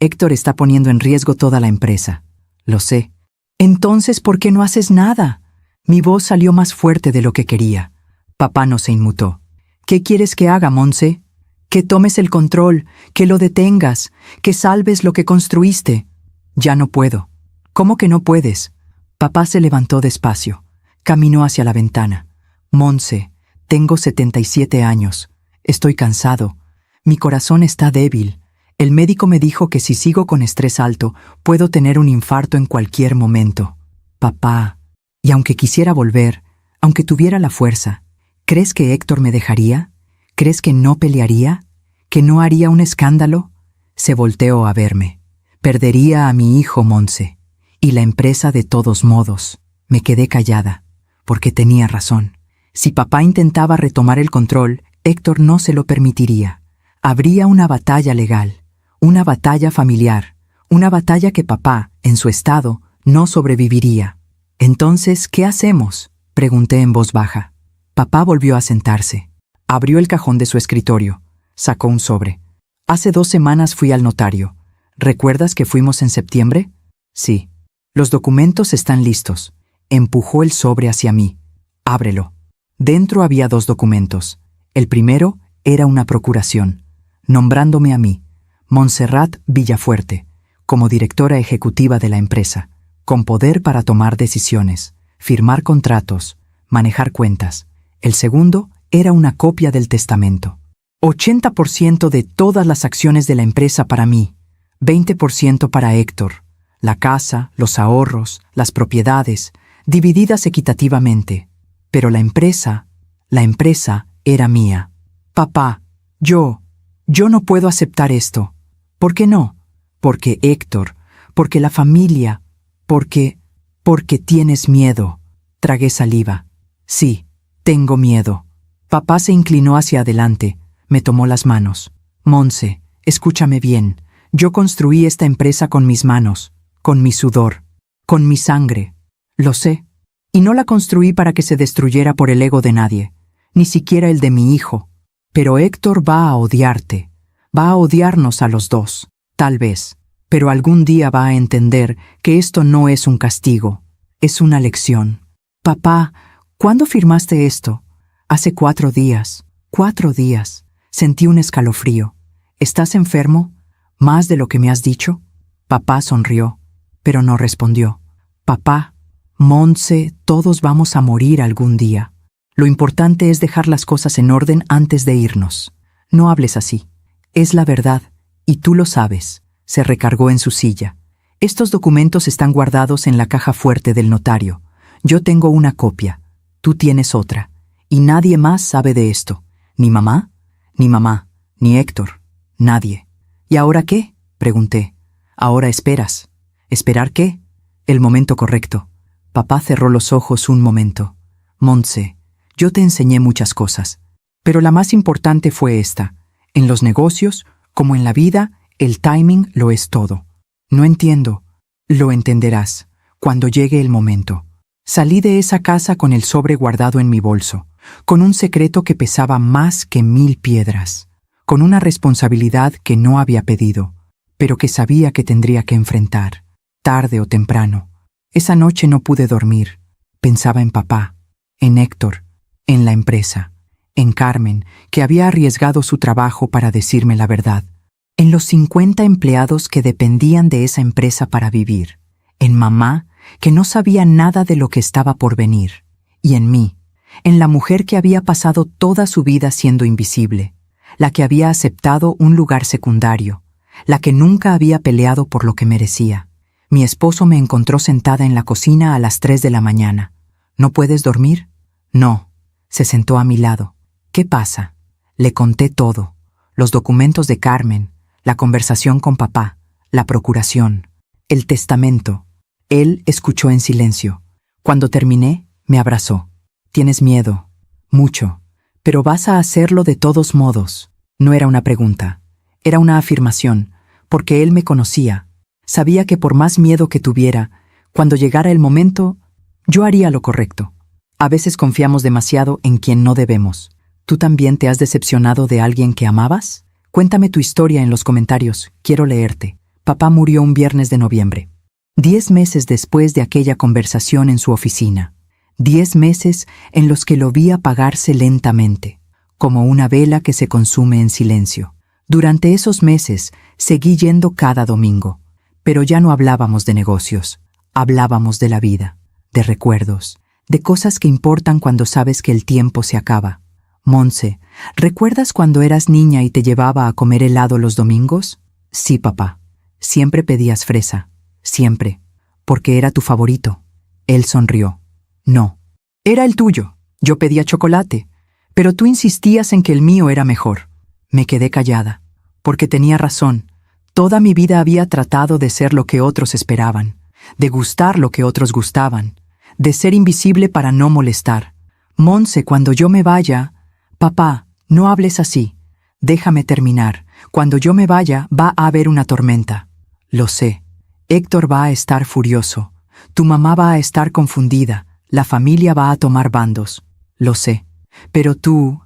Héctor está poniendo en riesgo toda la empresa. Lo sé. Entonces, ¿por qué no haces nada? Mi voz salió más fuerte de lo que quería. Papá no se inmutó. ¿Qué quieres que haga, Monse? Que tomes el control, que lo detengas, que salves lo que construiste. Ya no puedo. ¿Cómo que no puedes? Papá se levantó despacio. Caminó hacia la ventana. Monse, tengo 77 años. Estoy cansado. Mi corazón está débil. El médico me dijo que si sigo con estrés alto, puedo tener un infarto en cualquier momento. Papá, y aunque quisiera volver, aunque tuviera la fuerza, ¿crees que Héctor me dejaría? ¿Crees que no pelearía? ¿Que no haría un escándalo? Se volteó a verme. Perdería a mi hijo, Monse. Y la empresa de todos modos. Me quedé callada, porque tenía razón. Si papá intentaba retomar el control, Héctor no se lo permitiría. Habría una batalla legal, una batalla familiar, una batalla que papá, en su estado, no sobreviviría. Entonces, ¿qué hacemos? Pregunté en voz baja. Papá volvió a sentarse. Abrió el cajón de su escritorio. Sacó un sobre. Hace 2 semanas fui al notario. ¿Recuerdas que fuimos en septiembre? Sí. Los documentos están listos. Empujó el sobre hacia mí. Ábrelo. Dentro había 2 documentos. El primero era una procuración, nombrándome a mí, Montserrat Villafuerte, como directora ejecutiva de la empresa, con poder para tomar decisiones, firmar contratos, manejar cuentas. El segundo era una copia del testamento. 80% de todas las acciones de la empresa para mí, 20% para Héctor, la casa, los ahorros, las propiedades, divididas equitativamente. Pero la empresa era mía. Papá, yo no puedo aceptar esto. ¿Por qué no? Porque Héctor, porque la familia, porque tienes miedo. Tragué saliva. Sí, tengo miedo. Papá se inclinó hacia adelante, me tomó las manos. Monse, escúchame bien. Yo construí esta empresa con mis manos, con mi sudor, con mi sangre. Lo sé. Y no la construí para que se destruyera por el ego de nadie, ni siquiera el de mi hijo. Pero Héctor va a odiarte, va a odiarnos a los dos, tal vez, pero algún día va a entender que esto no es un castigo, es una lección. Papá, ¿cuándo firmaste esto? Hace 4 días. 4 días. Sentí un escalofrío. ¿Estás enfermo? ¿Más de lo que me has dicho? Papá sonrió, pero no respondió. Papá, Monse, todos vamos a morir algún día. Lo importante es dejar las cosas en orden antes de irnos. No hables así. Es la verdad, y tú lo sabes. Se recargó en su silla. Estos documentos están guardados en la caja fuerte del notario. Yo tengo una copia. Tú tienes otra. Y nadie más sabe de esto. ¿Ni mamá? Ni Héctor. Nadie. ¿Y ahora qué? Pregunté. Ahora esperas. ¿Esperar qué? El momento correcto. Papá cerró los ojos un momento. Monse, yo te enseñé muchas cosas, pero la más importante fue esta. En los negocios, como en la vida, el timing lo es todo. No entiendo. Lo entenderás cuando llegue el momento. Salí de esa casa con el sobre guardado en mi bolso, con un secreto que pesaba más que 1000 piedras, con una responsabilidad que no había pedido, pero que sabía que tendría que enfrentar, tarde o temprano. Esa noche no pude dormir. Pensaba en papá, en Héctor, en la empresa, en Carmen, que había arriesgado su trabajo para decirme la verdad, en los 50 empleados que dependían de esa empresa para vivir, en mamá, que no sabía nada de lo que estaba por venir, y en mí, en la mujer que había pasado toda su vida siendo invisible, la que había aceptado un lugar secundario, la que nunca había peleado por lo que merecía. Mi esposo me encontró sentada en la cocina a las 3 de la mañana. ¿No puedes dormir? No. Se sentó a mi lado. ¿Qué pasa? Le conté todo. Los documentos de Carmen, la conversación con papá, la procuración, el testamento. Él escuchó en silencio. Cuando terminé, me abrazó. Tienes miedo. Mucho. Pero vas a hacerlo de todos modos. No era una pregunta. Era una afirmación, porque él me conocía. Sabía que por más miedo que tuviera, cuando llegara el momento, yo haría lo correcto. A veces confiamos demasiado en quien no debemos. ¿Tú también te has decepcionado de alguien que amabas? Cuéntame tu historia en los comentarios. Quiero leerte. Papá murió un viernes de noviembre. 10 meses después de aquella conversación en su oficina. 10 meses en los que lo vi apagarse lentamente, como una vela que se consume en silencio. Durante esos meses seguí yendo cada domingo, pero ya no hablábamos de negocios. Hablábamos de la vida, de recuerdos, de cosas que importan cuando sabes que el tiempo se acaba. Monse, ¿recuerdas cuando eras niña y te llevaba a comer helado los domingos? Sí, papá. Siempre pedías fresa. Siempre. Porque era tu favorito. Él sonrió. No. Era el tuyo. Yo pedía chocolate. Pero tú insistías en que el mío era mejor. Me quedé callada. Porque tenía razón. Toda mi vida había tratado de ser lo que otros esperaban, de gustar lo que otros gustaban, de ser invisible para no molestar. Monse, cuando yo me vaya... Papá, no hables así. Déjame terminar. Cuando yo me vaya, va a haber una tormenta. Lo sé. Héctor va a estar furioso. Tu mamá va a estar confundida. La familia va a tomar bandos. Lo sé. Pero tú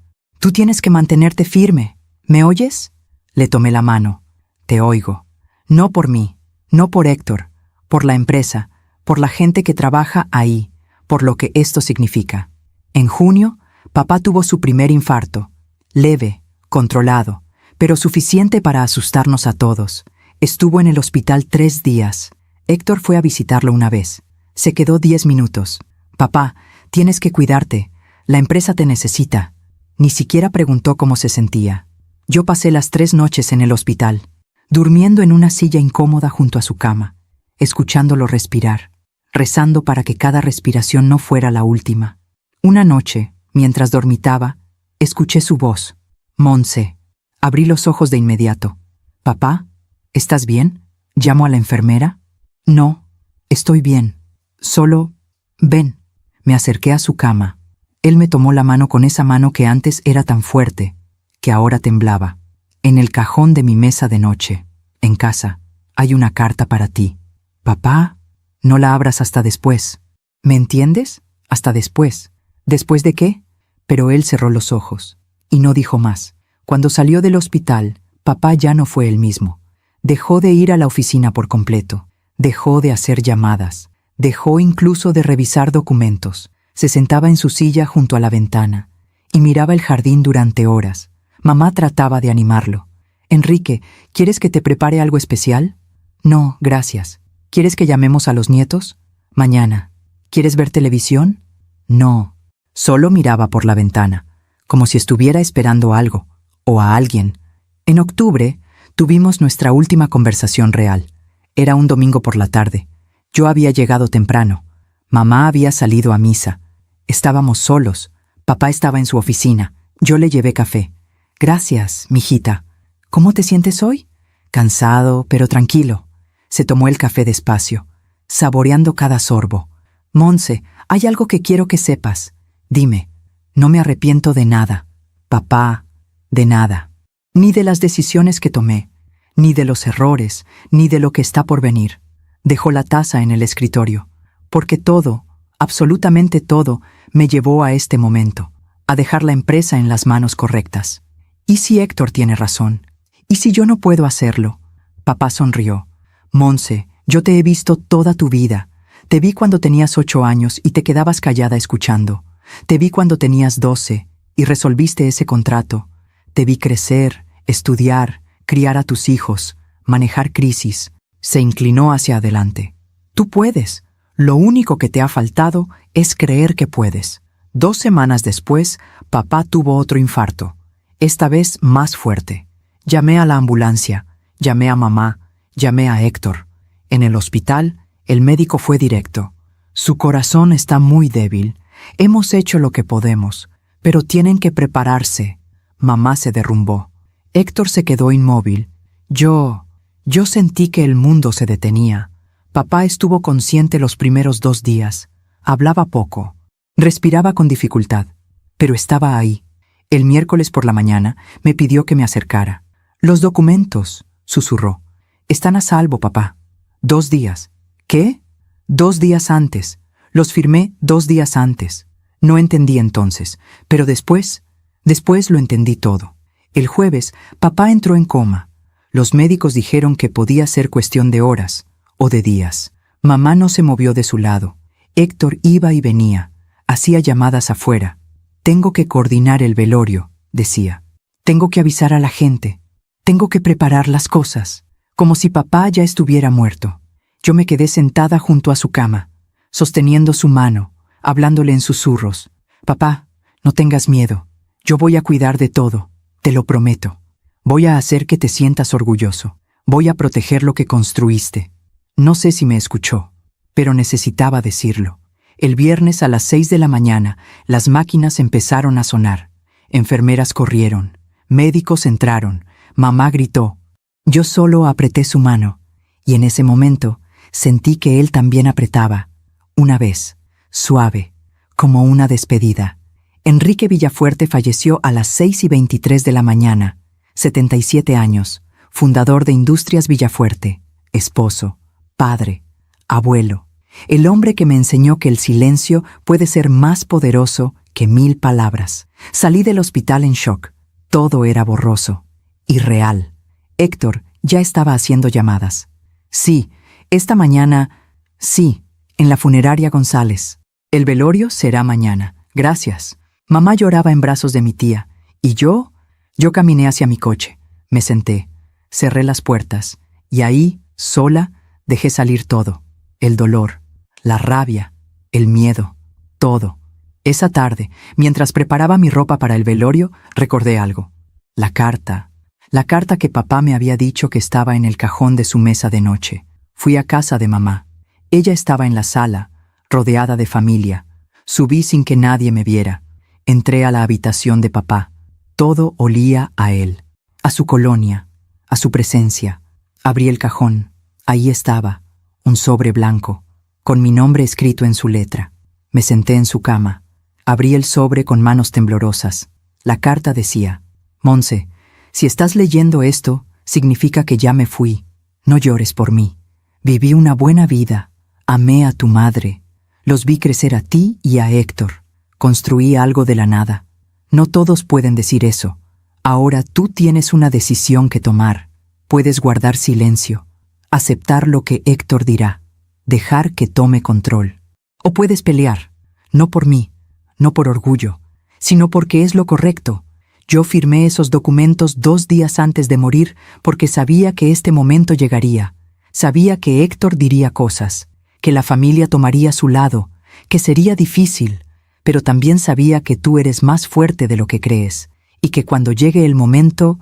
tienes que mantenerte firme. ¿Me oyes? Le tomé la mano. Te oigo. No por mí, no por Héctor, por la empresa, por la gente que trabaja ahí, por lo que esto significa. En junio, papá tuvo su primer infarto. Leve, controlado, pero suficiente para asustarnos a todos. Estuvo en el hospital 3 días. Héctor fue a visitarlo una vez. Se quedó 10 minutos. Papá, tienes que cuidarte. La empresa te necesita. Ni siquiera preguntó cómo se sentía. Yo pasé las 3 noches en el hospital, durmiendo en una silla incómoda junto a su cama, escuchándolo respirar, rezando para que cada respiración no fuera la última. Una noche, mientras dormitaba, escuché su voz. Monse. Abrí los ojos de inmediato. «Papá, ¿estás bien? ¿Llamo a la enfermera?» «No, estoy bien. Solo, ven». Me acerqué a su cama. Él me tomó la mano con esa mano que antes era tan fuerte, que ahora temblaba. En el cajón de mi mesa de noche, en casa, hay una carta para ti. Papá, no la abras hasta después. ¿Me entiendes? Hasta después. ¿Después de qué? Pero él cerró los ojos y no dijo más. Cuando salió del hospital, papá ya no fue el mismo. Dejó de ir a la oficina por completo. Dejó de hacer llamadas. Dejó incluso de revisar documentos. Se sentaba en su silla junto a la ventana y miraba el jardín durante horas. Mamá trataba de animarlo. «Enrique, ¿quieres que te prepare algo especial?» «No, gracias». «¿Quieres que llamemos a los nietos?» «Mañana». «¿Quieres ver televisión?» «No». Solo miraba por la ventana, como si estuviera esperando algo, o a alguien. En octubre, tuvimos nuestra última conversación real. Era un domingo por la tarde. Yo había llegado temprano. Mamá había salido a misa. Estábamos solos. Papá estaba en su oficina. Yo le llevé café. «Gracias, mijita. ¿Cómo te sientes hoy?» «Cansado, pero tranquilo». Se tomó el café despacio, saboreando cada sorbo. «Monse, hay algo que quiero que sepas. Dime, no me arrepiento de nada. Papá, de nada. Ni de las decisiones que tomé, ni de los errores, ni de lo que está por venir. Dejó la taza en el escritorio, porque todo, absolutamente todo, me llevó a este momento, a dejar la empresa en las manos correctas. ¿Y si Héctor tiene razón? ¿Y si yo no puedo hacerlo? Papá sonrió. Monse, yo te he visto toda tu vida. Te vi cuando tenías 8 años y te quedabas callada escuchando. Te vi cuando tenías 12 y resolviste ese contrato. Te vi crecer, estudiar, criar a tus hijos, manejar crisis. Se inclinó hacia adelante. Tú puedes. Lo único que te ha faltado es creer que puedes. 2 semanas después, papá tuvo otro infarto. Esta vez más fuerte. Llamé a la ambulancia, llamé a mamá, llamé a Héctor. En el hospital, el médico fue directo. Su corazón está muy débil. Hemos hecho lo que podemos, pero tienen que prepararse. Mamá se derrumbó. Héctor se quedó inmóvil. Yo sentí que el mundo se detenía. Papá estuvo consciente los primeros 2 días. Hablaba poco. Respiraba con dificultad, pero estaba ahí. El miércoles por la mañana me pidió que me acercara. Los documentos, susurró. Están a salvo, papá. 2 días. ¿Qué? 2 días antes. Los firmé 2 días antes. No entendí entonces, pero después lo entendí todo. El jueves, papá entró en coma. Los médicos dijeron que podía ser cuestión de horas o de días. Mamá no se movió de su lado. Héctor iba y venía. Hacía llamadas afuera. Tengo que coordinar el velorio, decía. Tengo que avisar a la gente. Tengo que preparar las cosas. Como si papá ya estuviera muerto. Yo me quedé sentada junto a su cama, sosteniendo su mano, hablándole en susurros. Papá, no tengas miedo. Yo voy a cuidar de todo. Te lo prometo. Voy a hacer que te sientas orgulloso. Voy a proteger lo que construiste. No sé si me escuchó, pero necesitaba decirlo. El viernes a las 6 de la mañana, las máquinas empezaron a sonar. Enfermeras corrieron. Médicos entraron. Mamá gritó. Yo solo apreté su mano, y en ese momento sentí que él también apretaba. Una vez, suave, como una despedida. Enrique Villafuerte falleció a las 6:23 de la mañana. 77 años, fundador de Industrias Villafuerte, esposo, padre, abuelo. El hombre que me enseñó que el silencio puede ser más poderoso que 1000 palabras. Salí del hospital en shock. Todo era borroso, irreal. Héctor ya estaba haciendo llamadas. Sí, esta mañana, sí, en la funeraria González. El velorio será mañana. Gracias. Mamá lloraba en brazos de mi tía, y yo caminé hacia mi coche. Me senté, cerré las puertas, y ahí, sola, dejé salir todo. El dolor, la rabia, el miedo, todo. Esa tarde, mientras preparaba mi ropa para el velorio, recordé algo. La carta que papá me había dicho que estaba en el cajón de su mesa de noche. Fui a casa de mamá. Ella estaba en la sala, rodeada de familia. Subí sin que nadie me viera. Entré a la habitación de papá. Todo olía a él, a su colonia, a su presencia. Abrí el cajón. Ahí estaba, un sobre blanco, con mi nombre escrito en su letra. Me senté en su cama. Abrí el sobre con manos temblorosas. La carta decía: Monse, si estás leyendo esto, significa que ya me fui. No llores por mí. Viví una buena vida. Amé a tu madre. Los vi crecer a ti y a Héctor. Construí algo de la nada. No todos pueden decir eso. Ahora tú tienes una decisión que tomar. Puedes guardar silencio, aceptar lo que Héctor dirá, dejar que tome control. O puedes pelear, no por mí, no por orgullo, sino porque es lo correcto. Yo firmé esos documentos 2 días antes de morir porque sabía que este momento llegaría. Sabía que Héctor diría cosas, que la familia tomaría su lado, que sería difícil, pero también sabía que tú eres más fuerte de lo que crees y que cuando llegue el momento,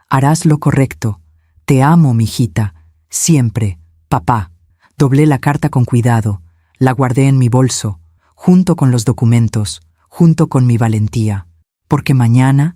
harás lo correcto. Te amo, mijita, siempre, papá. Doblé la carta con cuidado, la guardé en mi bolso, junto con los documentos, junto con mi valentía, porque mañana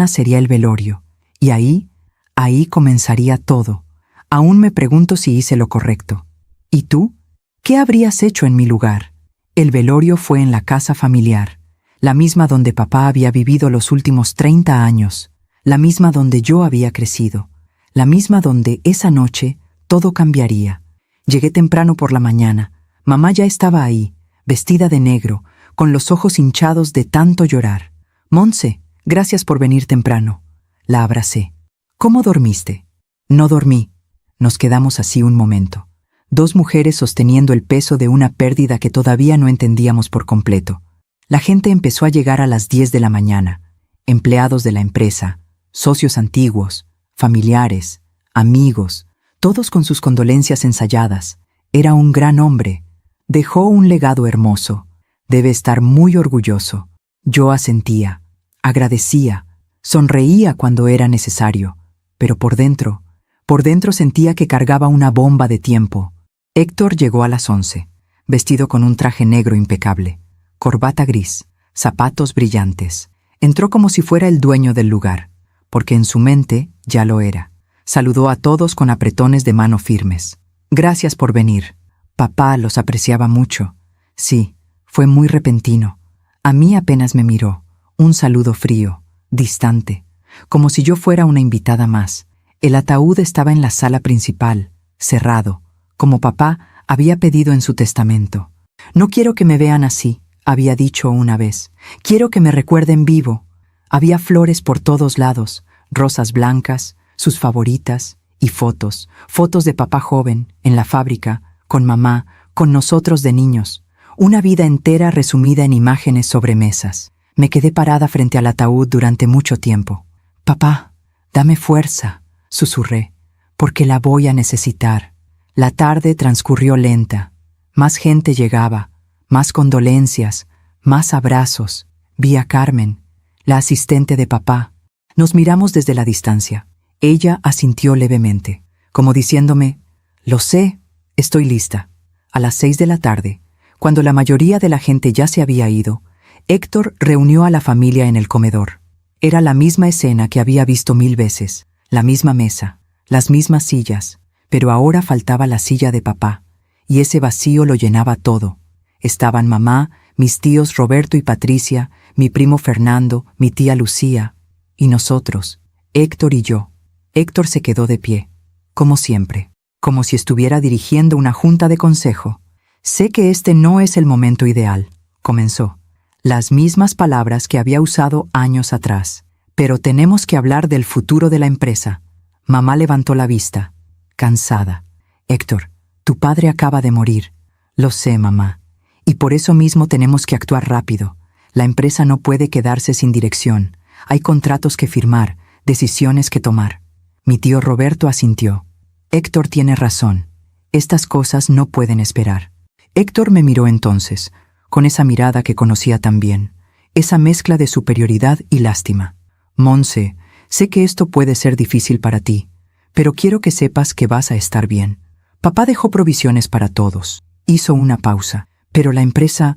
sería el velorio, y ahí comenzaría todo. Aún me pregunto si hice lo correcto. ¿Y tú? ¿Qué habrías hecho en mi lugar? El velorio fue en la casa familiar, la misma donde papá había vivido los últimos 30 años, la misma donde yo había crecido, la misma donde esa noche todo cambiaría. Llegué temprano por la mañana. Mamá ya estaba ahí, vestida de negro, con los ojos hinchados de tanto llorar. Monse, gracias por venir temprano. La abracé. ¿Cómo dormiste? No dormí. Nos quedamos así un momento. Dos mujeres sosteniendo el peso de una pérdida que todavía no entendíamos por completo. La gente empezó a llegar a las 10 de la mañana. Empleados de la empresa, socios antiguos, familiares, amigos, todos con sus condolencias ensayadas. Era un gran hombre. Dejó un legado hermoso. Debe estar muy orgulloso. Yo asentía, agradecía, sonreía cuando era necesario, pero por dentro sentía que cargaba una bomba de tiempo. Héctor llegó a las 11, vestido con un traje negro impecable, corbata gris, zapatos brillantes. Entró como si fuera el dueño del lugar, porque en su mente ya lo era. Saludó a todos con apretones de mano firmes. Gracias por venir. Papá los apreciaba mucho. Sí, fue muy repentino. A mí apenas me miró. Un saludo frío, distante, como si yo fuera una invitada más. El ataúd estaba en la sala principal, cerrado, como papá había pedido en su testamento. No quiero que me vean así, había dicho una vez. Quiero que me recuerden vivo. Había flores por todos lados, rosas blancas, sus favoritas, y fotos de papá joven, en la fábrica, con mamá, con nosotros de niños. Una vida entera resumida en imágenes sobre mesas. Me quedé parada frente al ataúd durante mucho tiempo. Papá, dame fuerza, susurré, porque la voy a necesitar. La tarde transcurrió lenta. Más gente llegaba, más condolencias, más abrazos. Vi a Carmen, la asistente de papá. Nos miramos desde la distancia. Ella asintió levemente, como diciéndome, lo sé, estoy lista. A las 6 de la tarde, cuando la mayoría de la gente ya se había ido, Héctor reunió a la familia en el comedor. Era la misma escena que había visto 1000 veces, la misma mesa, las mismas sillas, pero ahora faltaba la silla de papá, y ese vacío lo llenaba todo. Estaban mamá, mis tíos Roberto y Patricia, mi primo Fernando, mi tía Lucía, y nosotros, Héctor y yo. Héctor se quedó de pie, como siempre, como si estuviera dirigiendo una junta de consejo. Sé que este no es el momento ideal, comenzó. Las mismas palabras que había usado años atrás. Pero tenemos que hablar del futuro de la empresa. Mamá levantó la vista, cansada. Héctor, tu padre acaba de morir. Lo sé, mamá. Y por eso mismo tenemos que actuar rápido. La empresa no puede quedarse sin dirección. Hay contratos que firmar, decisiones que tomar. Mi tío Roberto asintió. Héctor tiene razón. Estas cosas no pueden esperar. Héctor me miró entonces, con esa mirada que conocía tan bien, esa mezcla de superioridad y lástima. Monse, sé que esto puede ser difícil para ti, pero quiero que sepas que vas a estar bien. Papá dejó provisiones para todos. Hizo una pausa, pero la empresa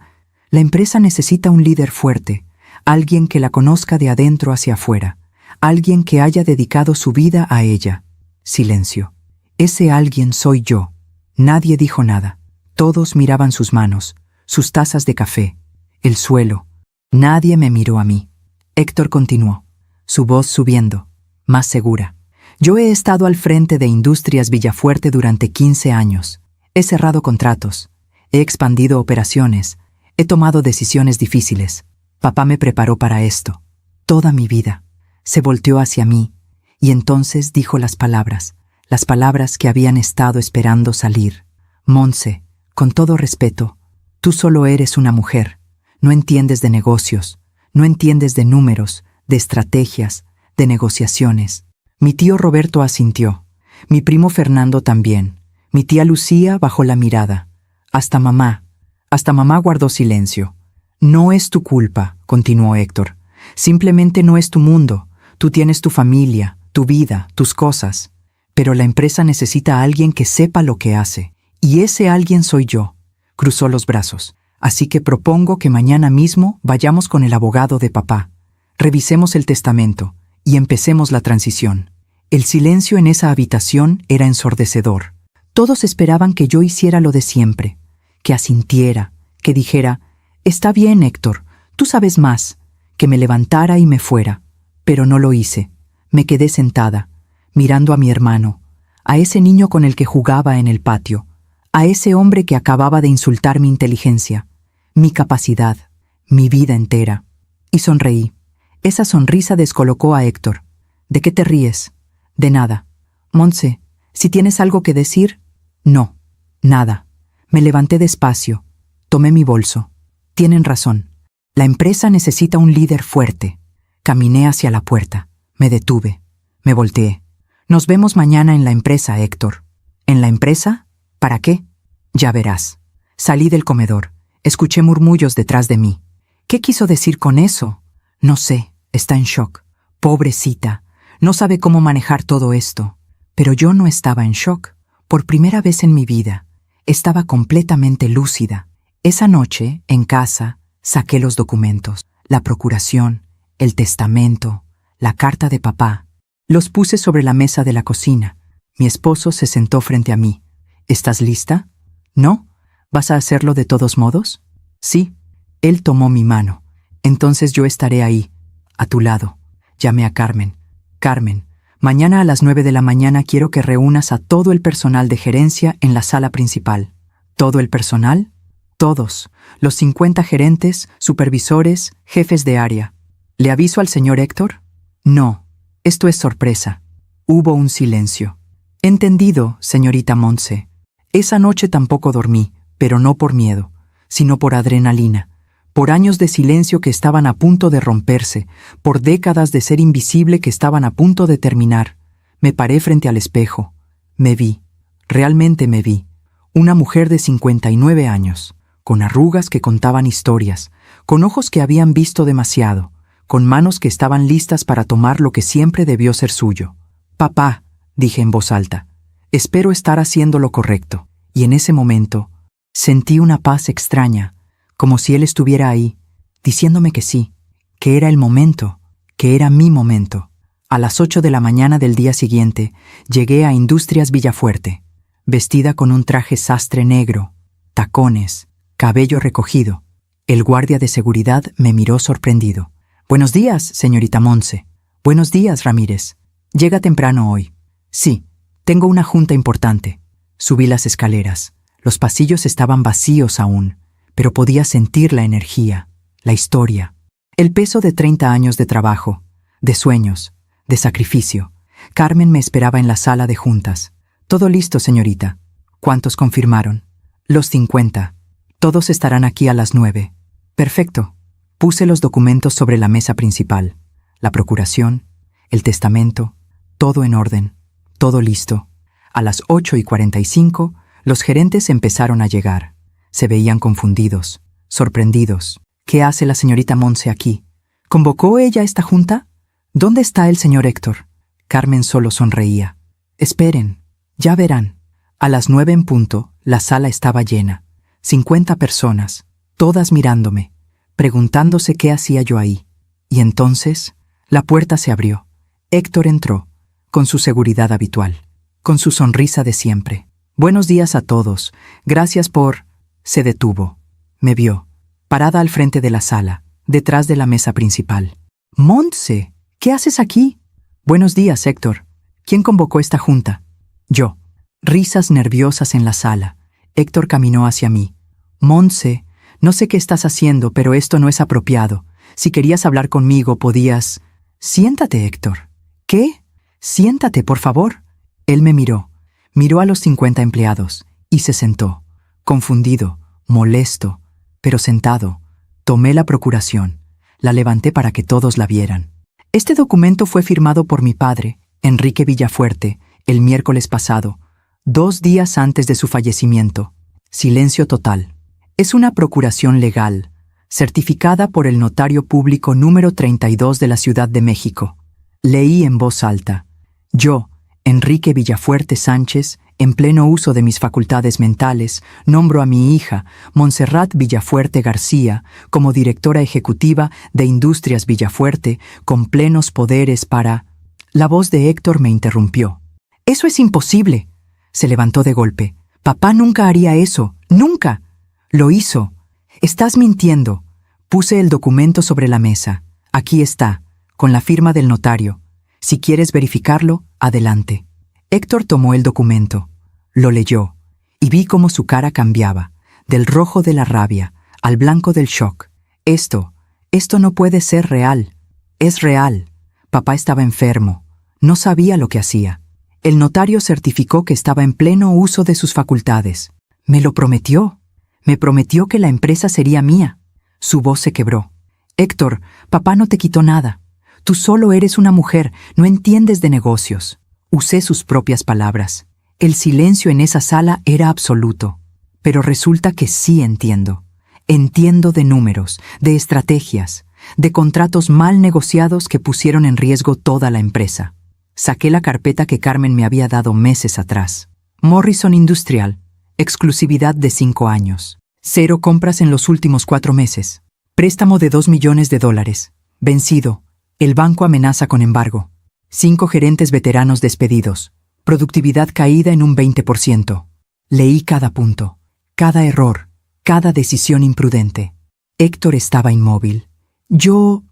necesita un líder fuerte, alguien que la conozca de adentro hacia afuera, alguien que haya dedicado su vida a ella. Silencio. Ese alguien soy yo. Nadie dijo nada. Todos miraban sus manos, sus tazas de café, el suelo. Nadie me miró a mí. Héctor continuó, su voz subiendo, más segura. Yo he estado al frente de Industrias Villafuerte durante 15 años. He cerrado contratos, he expandido operaciones, he tomado decisiones difíciles. Papá me preparó para esto. Toda mi vida. Se volteó hacia mí, y entonces dijo las palabras que habían estado esperando salir. Monse, con todo respeto, tú solo eres una mujer. No entiendes de negocios, no entiendes de números, de estrategias, de negociaciones. Mi tío Roberto asintió, mi primo Fernando también, mi tía Lucía bajó la mirada. Hasta mamá guardó silencio. No es tu culpa, continuó Héctor. Simplemente no es tu mundo. Tú tienes tu familia, tu vida, tus cosas. Pero la empresa necesita a alguien que sepa lo que hace. Y ese alguien soy yo. Cruzó los brazos. Así que propongo que mañana mismo vayamos con el abogado de papá. Revisemos el testamento y empecemos la transición. El silencio en esa habitación era ensordecedor. Todos esperaban que yo hiciera lo de siempre, que asintiera, que dijera, «Está bien, Héctor, tú sabes más», que me levantara y me fuera. Pero no lo hice. Me quedé sentada, mirando a mi hermano, a ese niño con el que jugaba en el patio, a ese hombre que acababa de insultar mi inteligencia, mi capacidad, mi vida entera. Y sonreí. Esa sonrisa descolocó a Héctor. ¿De qué te ríes? De nada. Montse, si tienes algo que decir. No, nada. Me levanté despacio. Tomé mi bolso. Tienen razón. La empresa necesita un líder fuerte. Caminé hacia la puerta. Me detuve. Me volteé. Nos vemos mañana en la empresa, Héctor. ¿En la empresa? ¿Para qué? Ya verás. Salí del comedor. Escuché murmullos detrás de mí. ¿Qué quiso decir con eso? No sé. Está en shock. Pobrecita. No sabe cómo manejar todo esto. Pero yo no estaba en shock. Por primera vez en mi vida, estaba completamente lúcida. Esa noche, en casa, saqué los documentos, la procuración, el testamento, la carta de papá. Los puse sobre la mesa de la cocina. Mi esposo se sentó frente a mí. ¿Estás lista? ¿No? ¿Vas a hacerlo de todos modos? Sí. Él tomó mi mano. Entonces yo estaré ahí, a tu lado. Llamé a Carmen. Carmen, mañana a las 9 de la mañana quiero que reúnas a todo el personal de gerencia en la sala principal. ¿Todo el personal? Todos. Los 50 gerentes, supervisores, jefes de área. ¿Le aviso al señor Héctor? No. Esto es sorpresa. Hubo un silencio. Entendido, señorita Montse. Esa noche tampoco dormí, pero no por miedo, sino por adrenalina, por años de silencio que estaban a punto de romperse, por décadas de ser invisible que estaban a punto de terminar. Me paré frente al espejo. Me vi. Realmente me vi. Una mujer de 59 años, con arrugas que contaban historias, con ojos que habían visto demasiado, con manos que estaban listas para tomar lo que siempre debió ser suyo. Papá, dije en voz alta, espero estar haciendo lo correcto. Y en ese momento, sentí una paz extraña, como si él estuviera ahí, diciéndome que sí, que era el momento, que era mi momento. A las 8 de la mañana del día siguiente, llegué a Industrias Villafuerte, vestida con un traje sastre negro, tacones, cabello recogido. El guardia de seguridad me miró sorprendido. «Buenos días, señorita Montse». «Buenos días, Ramírez. ¿Llega temprano hoy?» «Sí, tengo una junta importante». Subí las escaleras. Los pasillos estaban vacíos aún, pero podía sentir la energía, la historia, el peso de 30 años de trabajo, de sueños, de sacrificio. Carmen me esperaba en la sala de juntas. «Todo listo, señorita». «¿Cuántos confirmaron?» «Los 50. Todos estarán aquí a las 9. «Perfecto». Puse los documentos sobre la mesa principal. La procuración, el testamento, todo en orden, todo listo. A las 8:45, los gerentes empezaron a llegar. Se veían confundidos, sorprendidos. ¿Qué hace la señorita Montse aquí? ¿Convocó ella esta junta? ¿Dónde está el señor Héctor? Carmen solo sonreía. Esperen, ya verán. A las 9 en punto, la sala estaba llena. 50 personas, todas mirándome, preguntándose qué hacía yo ahí. Y entonces, la puerta se abrió. Héctor entró, con su seguridad habitual, con su sonrisa de siempre. «Buenos días a todos. Gracias por...» Se detuvo. Me vio, parada al frente de la sala, detrás de la mesa principal. «Montse, ¿qué haces aquí?» «Buenos días, Héctor. ¿Quién convocó esta junta?» «Yo». Risas nerviosas en la sala. Héctor caminó hacia mí. «Montse, no sé qué estás haciendo, pero esto no es apropiado. Si querías hablar conmigo, podías...» «Siéntate, Héctor». «¿Qué? Siéntate, por favor». Él me miró. Miró a los 50 empleados y se sentó, confundido, molesto, pero sentado. Tomé la procuración. La levanté para que todos la vieran. Este documento fue firmado por mi padre, Enrique Villafuerte, el miércoles pasado, 2 días antes de su fallecimiento. Silencio total. Es una procuración legal, certificada por el notario público número 32 de la Ciudad de México. Leí en voz alta. Yo, Enrique Villafuerte Sánchez, en pleno uso de mis facultades mentales, nombro a mi hija, Montserrat Villafuerte García, como directora ejecutiva de Industrias Villafuerte, con plenos poderes para... La voz de Héctor me interrumpió. «¡Eso es imposible!» Se levantó de golpe. «Papá nunca haría eso. ¡Nunca!» «Lo hizo. Estás mintiendo». Puse el documento sobre la mesa. «Aquí está, con la firma del notario. Si quieres verificarlo, adelante». Héctor tomó el documento, lo leyó, y vi cómo su cara cambiaba, del rojo de la rabia al blanco del shock. Esto no puede ser real. Es real. Papá estaba enfermo. No sabía lo que hacía. El notario certificó que estaba en pleno uso de sus facultades. Me lo prometió. Me prometió que la empresa sería mía. Su voz se quebró. Héctor, papá no te quitó nada. Tú solo eres una mujer, no entiendes de negocios. Usé sus propias palabras. El silencio en esa sala era absoluto. Pero resulta que sí entiendo. Entiendo de números, de estrategias, de contratos mal negociados que pusieron en riesgo toda la empresa. Saqué la carpeta que Carmen me había dado meses atrás. Morrison Industrial, exclusividad de 5 años. 0 compras en los últimos 4 meses. Préstamo de $2 millones. Vencido. El banco amenaza con embargo. 5 gerentes veteranos despedidos. Productividad caída en un 20%. Leí cada punto, cada error, cada decisión imprudente. Héctor estaba inmóvil. Yo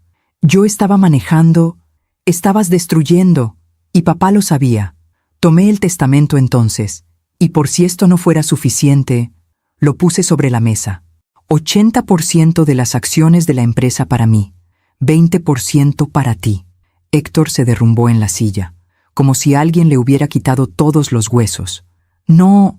estaba manejando, estabas destruyendo, y papá lo sabía. Tomé el testamento entonces, y por si esto no fuera suficiente, lo puse sobre la mesa. 80% de las acciones de la empresa para mí, 20% para ti. Héctor se derrumbó en la silla, como si alguien le hubiera quitado todos los huesos. No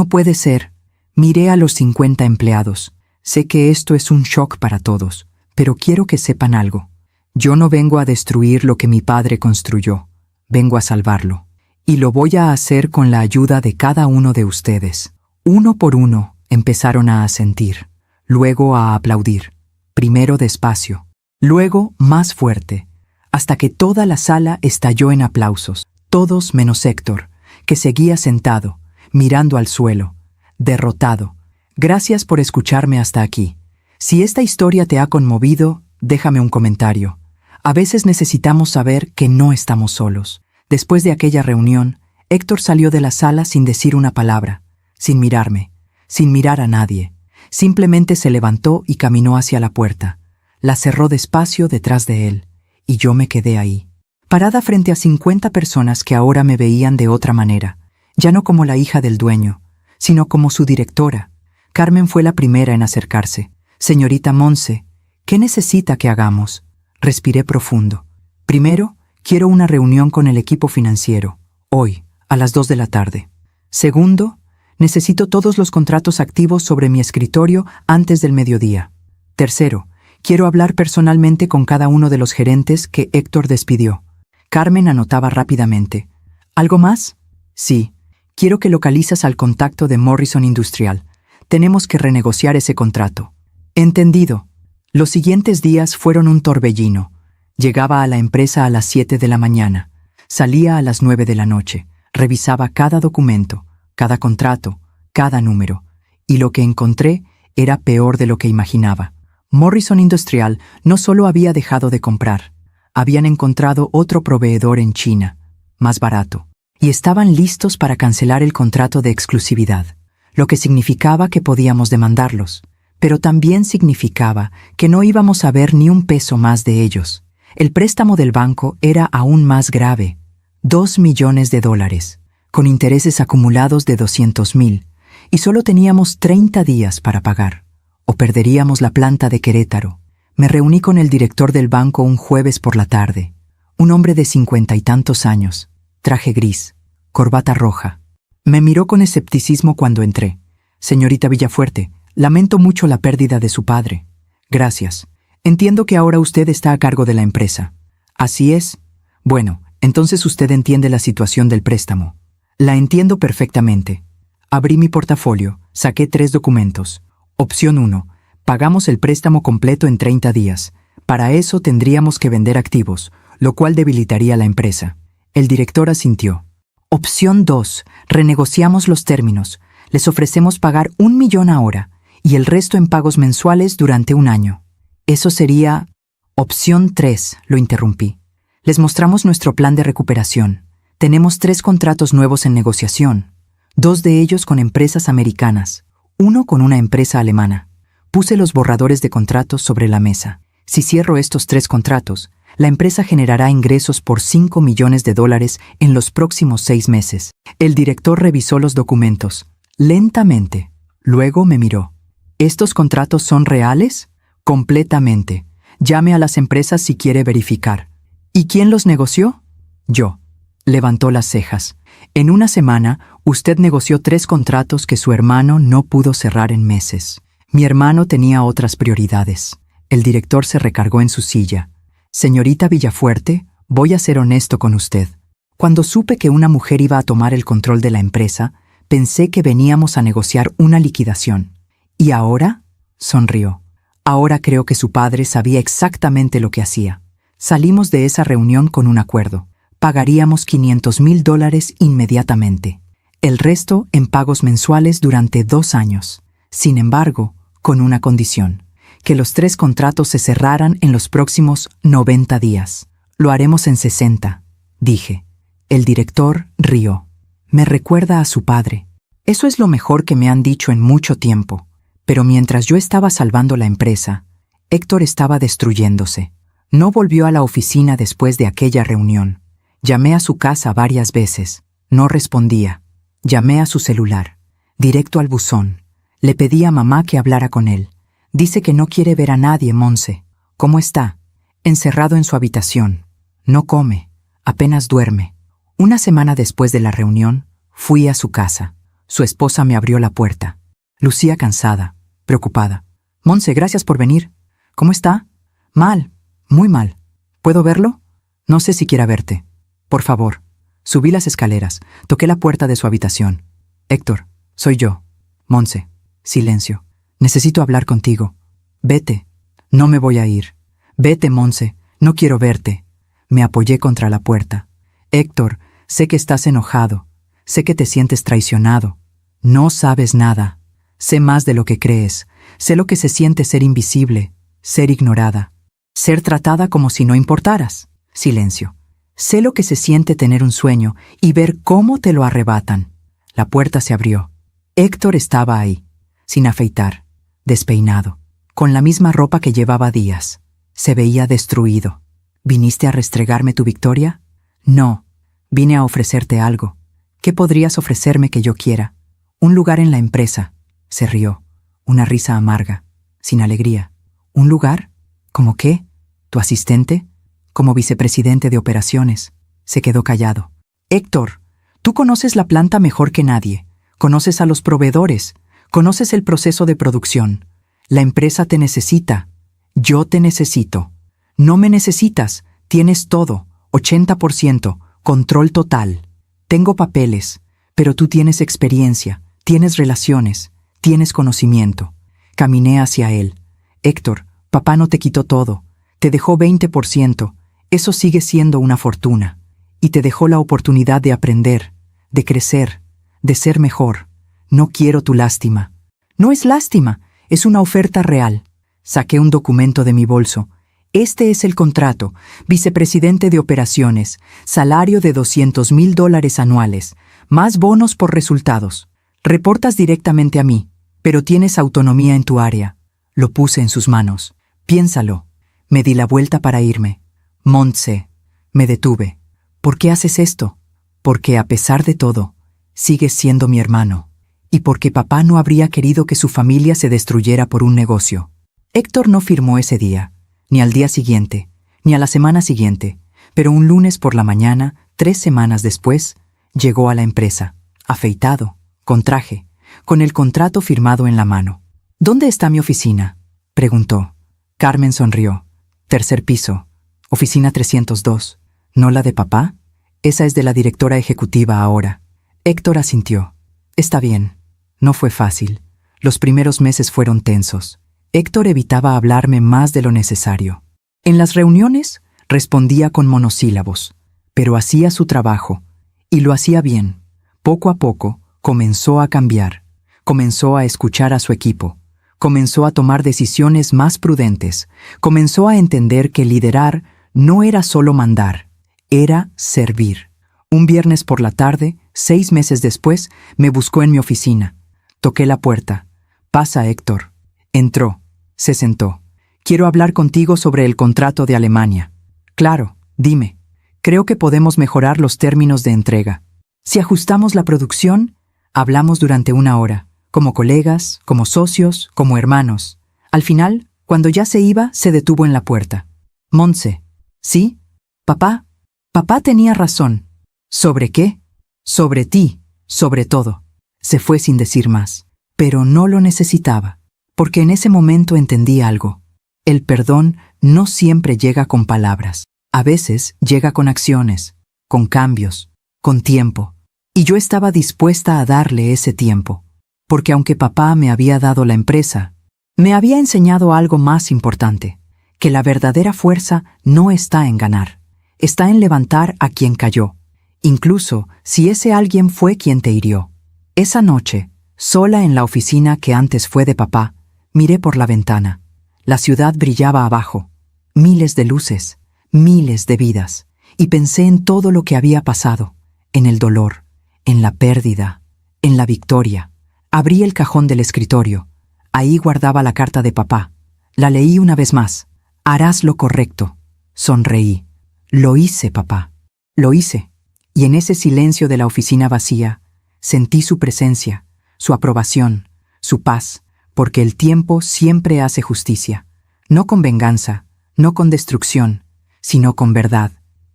puede ser. Miré a los 50 empleados. Sé que esto es un shock para todos, pero quiero que sepan algo. Yo no vengo a destruir lo que mi padre construyó. Vengo a salvarlo. Y lo voy a hacer con la ayuda de cada uno de ustedes. Uno por uno empezaron a asentir, luego a aplaudir. Primero despacio, luego más fuerte, hasta que toda la sala estalló en aplausos. Todos menos Héctor, que seguía sentado, mirando al suelo, derrotado. Gracias por escucharme hasta aquí. Si esta historia te ha conmovido, déjame un comentario. A veces necesitamos saber que no estamos solos. Después de aquella reunión, Héctor salió de la sala sin decir una palabra, sin mirarme, sin mirar a nadie. Simplemente se levantó y caminó hacia la puerta. La cerró despacio detrás de él, y yo me quedé ahí, parada frente a 50 personas que ahora me veían de otra manera, ya no como la hija del dueño, sino como su directora. Carmen fue la primera en acercarse. Señorita Monse, ¿qué necesita que hagamos? Respiré profundo. Primero, quiero una reunión con el equipo financiero, hoy, a las 2 de la tarde. Segundo, necesito todos los contratos activos sobre mi escritorio antes del mediodía. Tercero, quiero hablar personalmente con cada uno de los gerentes que Héctor despidió. Carmen anotaba rápidamente. ¿Algo más? Sí. Quiero que localizas al contacto de Morrison Industrial. Tenemos que renegociar ese contrato. Entendido. Los siguientes días fueron un torbellino. Llegaba a la empresa a las 7 de la mañana. Salía a las 9 de la noche. Revisaba cada documento, cada contrato, cada número. Y lo que encontré era peor de lo que imaginaba. Morrison Industrial no solo había dejado de comprar. Habían encontrado otro proveedor en China, más barato. Y estaban listos para cancelar el contrato de exclusividad, lo que significaba que podíamos demandarlos, pero también significaba que no íbamos a ver ni un peso más de ellos. El préstamo del banco era aún más grave, $2 millones, con intereses acumulados de 200,000, y solo teníamos 30 días para pagar, o perderíamos la planta de Querétaro. Me reuní con el director del banco un jueves por la tarde, un hombre de 50 y tantos años, traje gris, corbata roja. Me miró con escepticismo cuando entré. Señorita Villafuerte, lamento mucho la pérdida de su padre. Gracias. Entiendo que ahora usted está a cargo de la empresa. ¿Así es? Bueno, entonces usted entiende la situación del préstamo. La entiendo perfectamente. Abrí mi portafolio, saqué 3 documentos. Opción 1. Pagamos el préstamo completo en 30 días. Para eso tendríamos que vender activos, lo cual debilitaría la empresa. El director asintió. Opción 2. Renegociamos los términos. Les ofrecemos pagar $1 millón ahora y el resto en pagos mensuales durante un año. Eso sería... Opción 3, lo interrumpí. Les mostramos nuestro plan de recuperación. Tenemos 3 contratos nuevos en negociación, 2 de ellos con empresas americanas, 1 con una empresa alemana. Puse los borradores de contratos sobre la mesa. Si cierro estos 3 contratos, la empresa generará ingresos por $5 millones en los próximos 6 meses. El director revisó los documentos. lentamente. Luego me miró. ¿Estos contratos son reales? Completamente. Llame a las empresas si quiere verificar. ¿Y quién los negoció? Yo. Levantó las cejas. En una semana, usted negoció 3 contratos que su hermano no pudo cerrar en meses. Mi hermano tenía otras prioridades. El director se recargó en su silla. Señorita Villafuerte, voy a ser honesto con usted. Cuando supe que una mujer iba a tomar el control de la empresa, pensé que veníamos a negociar una liquidación. ¿Y ahora? Sonrió. Ahora creo que su padre sabía exactamente lo que hacía. Salimos de esa reunión con un acuerdo. Pagaríamos $500,000 inmediatamente. El resto en pagos mensuales durante 2 años. Sin embargo, con una condición: que los 3 contratos se cerraran en los próximos 90 días. Lo haremos en 60, dije. El director rió. Me recuerda a su padre. Eso es lo mejor que me han dicho en mucho tiempo. Pero mientras yo estaba salvando la empresa, Héctor estaba destruyéndose. No volvió a la oficina después de aquella reunión. Llamé a su casa varias veces. No respondía. Llamé a su celular, directo al buzón. Le pedí a mamá que hablara con él. Dice que no quiere ver a nadie, Monse. ¿Cómo está? Encerrado en su habitación. No come. Apenas duerme. Una semana después de la reunión, fui a su casa. Su esposa me abrió la puerta. Lucía cansada, preocupada. Monse, gracias por venir. ¿Cómo está? Mal, muy mal. ¿Puedo verlo? No sé si quiera verte. Por favor. Subí las escaleras, toqué la puerta de su habitación. Héctor, soy yo. Monse, silencio. Necesito hablar contigo. Vete. No me voy a ir. Vete, Monse. No quiero verte. Me apoyé contra la puerta. Héctor, sé que estás enojado. Sé que te sientes traicionado. No sabes nada. Sé más de lo que crees. Sé lo que se siente ser invisible, ser ignorada, ser tratada como si no importaras. Silencio. Sé lo que se siente tener un sueño y ver cómo te lo arrebatan. La puerta se abrió. Héctor estaba ahí, sin afeitar, despeinado, con la misma ropa que llevaba días. Se veía destruido. ¿Viniste a restregarme tu victoria? No, vine a ofrecerte algo. ¿Qué podrías ofrecerme que yo quiera? Un lugar en la empresa. Se rió. Una risa amarga, sin alegría. ¿Un lugar? ¿Cómo qué? ¿Tu asistente? Como vicepresidente de operaciones. Se quedó callado. Héctor, tú conoces la planta mejor que nadie. Conoces a los proveedores. Conoces el proceso de producción. La empresa te necesita. Yo te necesito. No me necesitas. Tienes todo. 80%. Control total. Tengo papeles. Pero tú tienes experiencia. Tienes relaciones. Tienes conocimiento. Caminé hacia él. Héctor, papá no te quitó todo. Te dejó 20%. Eso sigue siendo una fortuna. Y te dejó la oportunidad de aprender, de crecer, de ser mejor. No quiero tu lástima. No es lástima, es una oferta real. Saqué un documento de mi bolso. Este es el contrato. Vicepresidente de operaciones. Salario de $200,000 anuales. Más bonos por resultados. Reportas directamente a mí, pero tienes autonomía en tu área. Lo puse en sus manos. Piénsalo. Me di la vuelta para irme. Montse. Me detuve. ¿Por qué haces esto? Porque a pesar de todo, sigues siendo mi hermano. Y porque papá no habría querido que su familia se destruyera por un negocio. Héctor no firmó ese día, ni al día siguiente, ni a la semana siguiente, pero un lunes por la mañana, 3 semanas después, llegó a la empresa, afeitado, con traje, con el contrato firmado en la mano. ¿Dónde está mi oficina?, preguntó. Carmen sonrió. 3er piso, oficina 302. ¿No la de papá? Esa es de la directora ejecutiva ahora. Héctor asintió. Está bien. No fue fácil. Los primeros meses fueron tensos. Héctor evitaba hablarme más de lo necesario. En las reuniones respondía con monosílabos, pero hacía su trabajo, y lo hacía bien. Poco a poco comenzó a cambiar. Comenzó a escuchar a su equipo. Comenzó a tomar decisiones más prudentes. Comenzó a entender que liderar no era solo mandar, era servir. Un viernes por la tarde, 6 meses después, me buscó en mi oficina. Toqué la puerta. «Pasa, Héctor». Entró. Se sentó. «Quiero hablar contigo sobre el contrato de Alemania». «Claro, dime. Creo que podemos mejorar los términos de entrega. Si ajustamos la producción, Hablamos durante 1 hora, como colegas, como socios, como hermanos. Al final, cuando ya se iba, se detuvo en la puerta. Montse. ¿Sí? Papá. Papá tenía razón. ¿Sobre qué? Sobre ti, sobre todo. Se fue sin decir más, pero no lo necesitaba, porque en ese momento entendí algo. El perdón no siempre llega con palabras. A veces llega con acciones, con cambios, con tiempo. Y yo estaba dispuesta a darle ese tiempo, porque aunque papá me había dado la empresa, me había enseñado algo más importante, que la verdadera fuerza no está en ganar, está en levantar a quien cayó, incluso si ese alguien fue quien te hirió. Esa noche, sola en la oficina que antes fue de papá, miré por la ventana. La ciudad brillaba abajo, miles de luces, miles de vidas, y pensé en todo lo que había pasado, en el dolor, en la pérdida, en la victoria. Abrí el cajón del escritorio. Ahí guardaba la carta de papá. La leí una vez más. Harás lo correcto. Sonreí. Lo hice, papá. Lo hice. Y en ese silencio de la oficina vacía, sentí su presencia, su aprobación, su paz, porque el tiempo siempre hace justicia. No con venganza, no con destrucción, sino con verdad.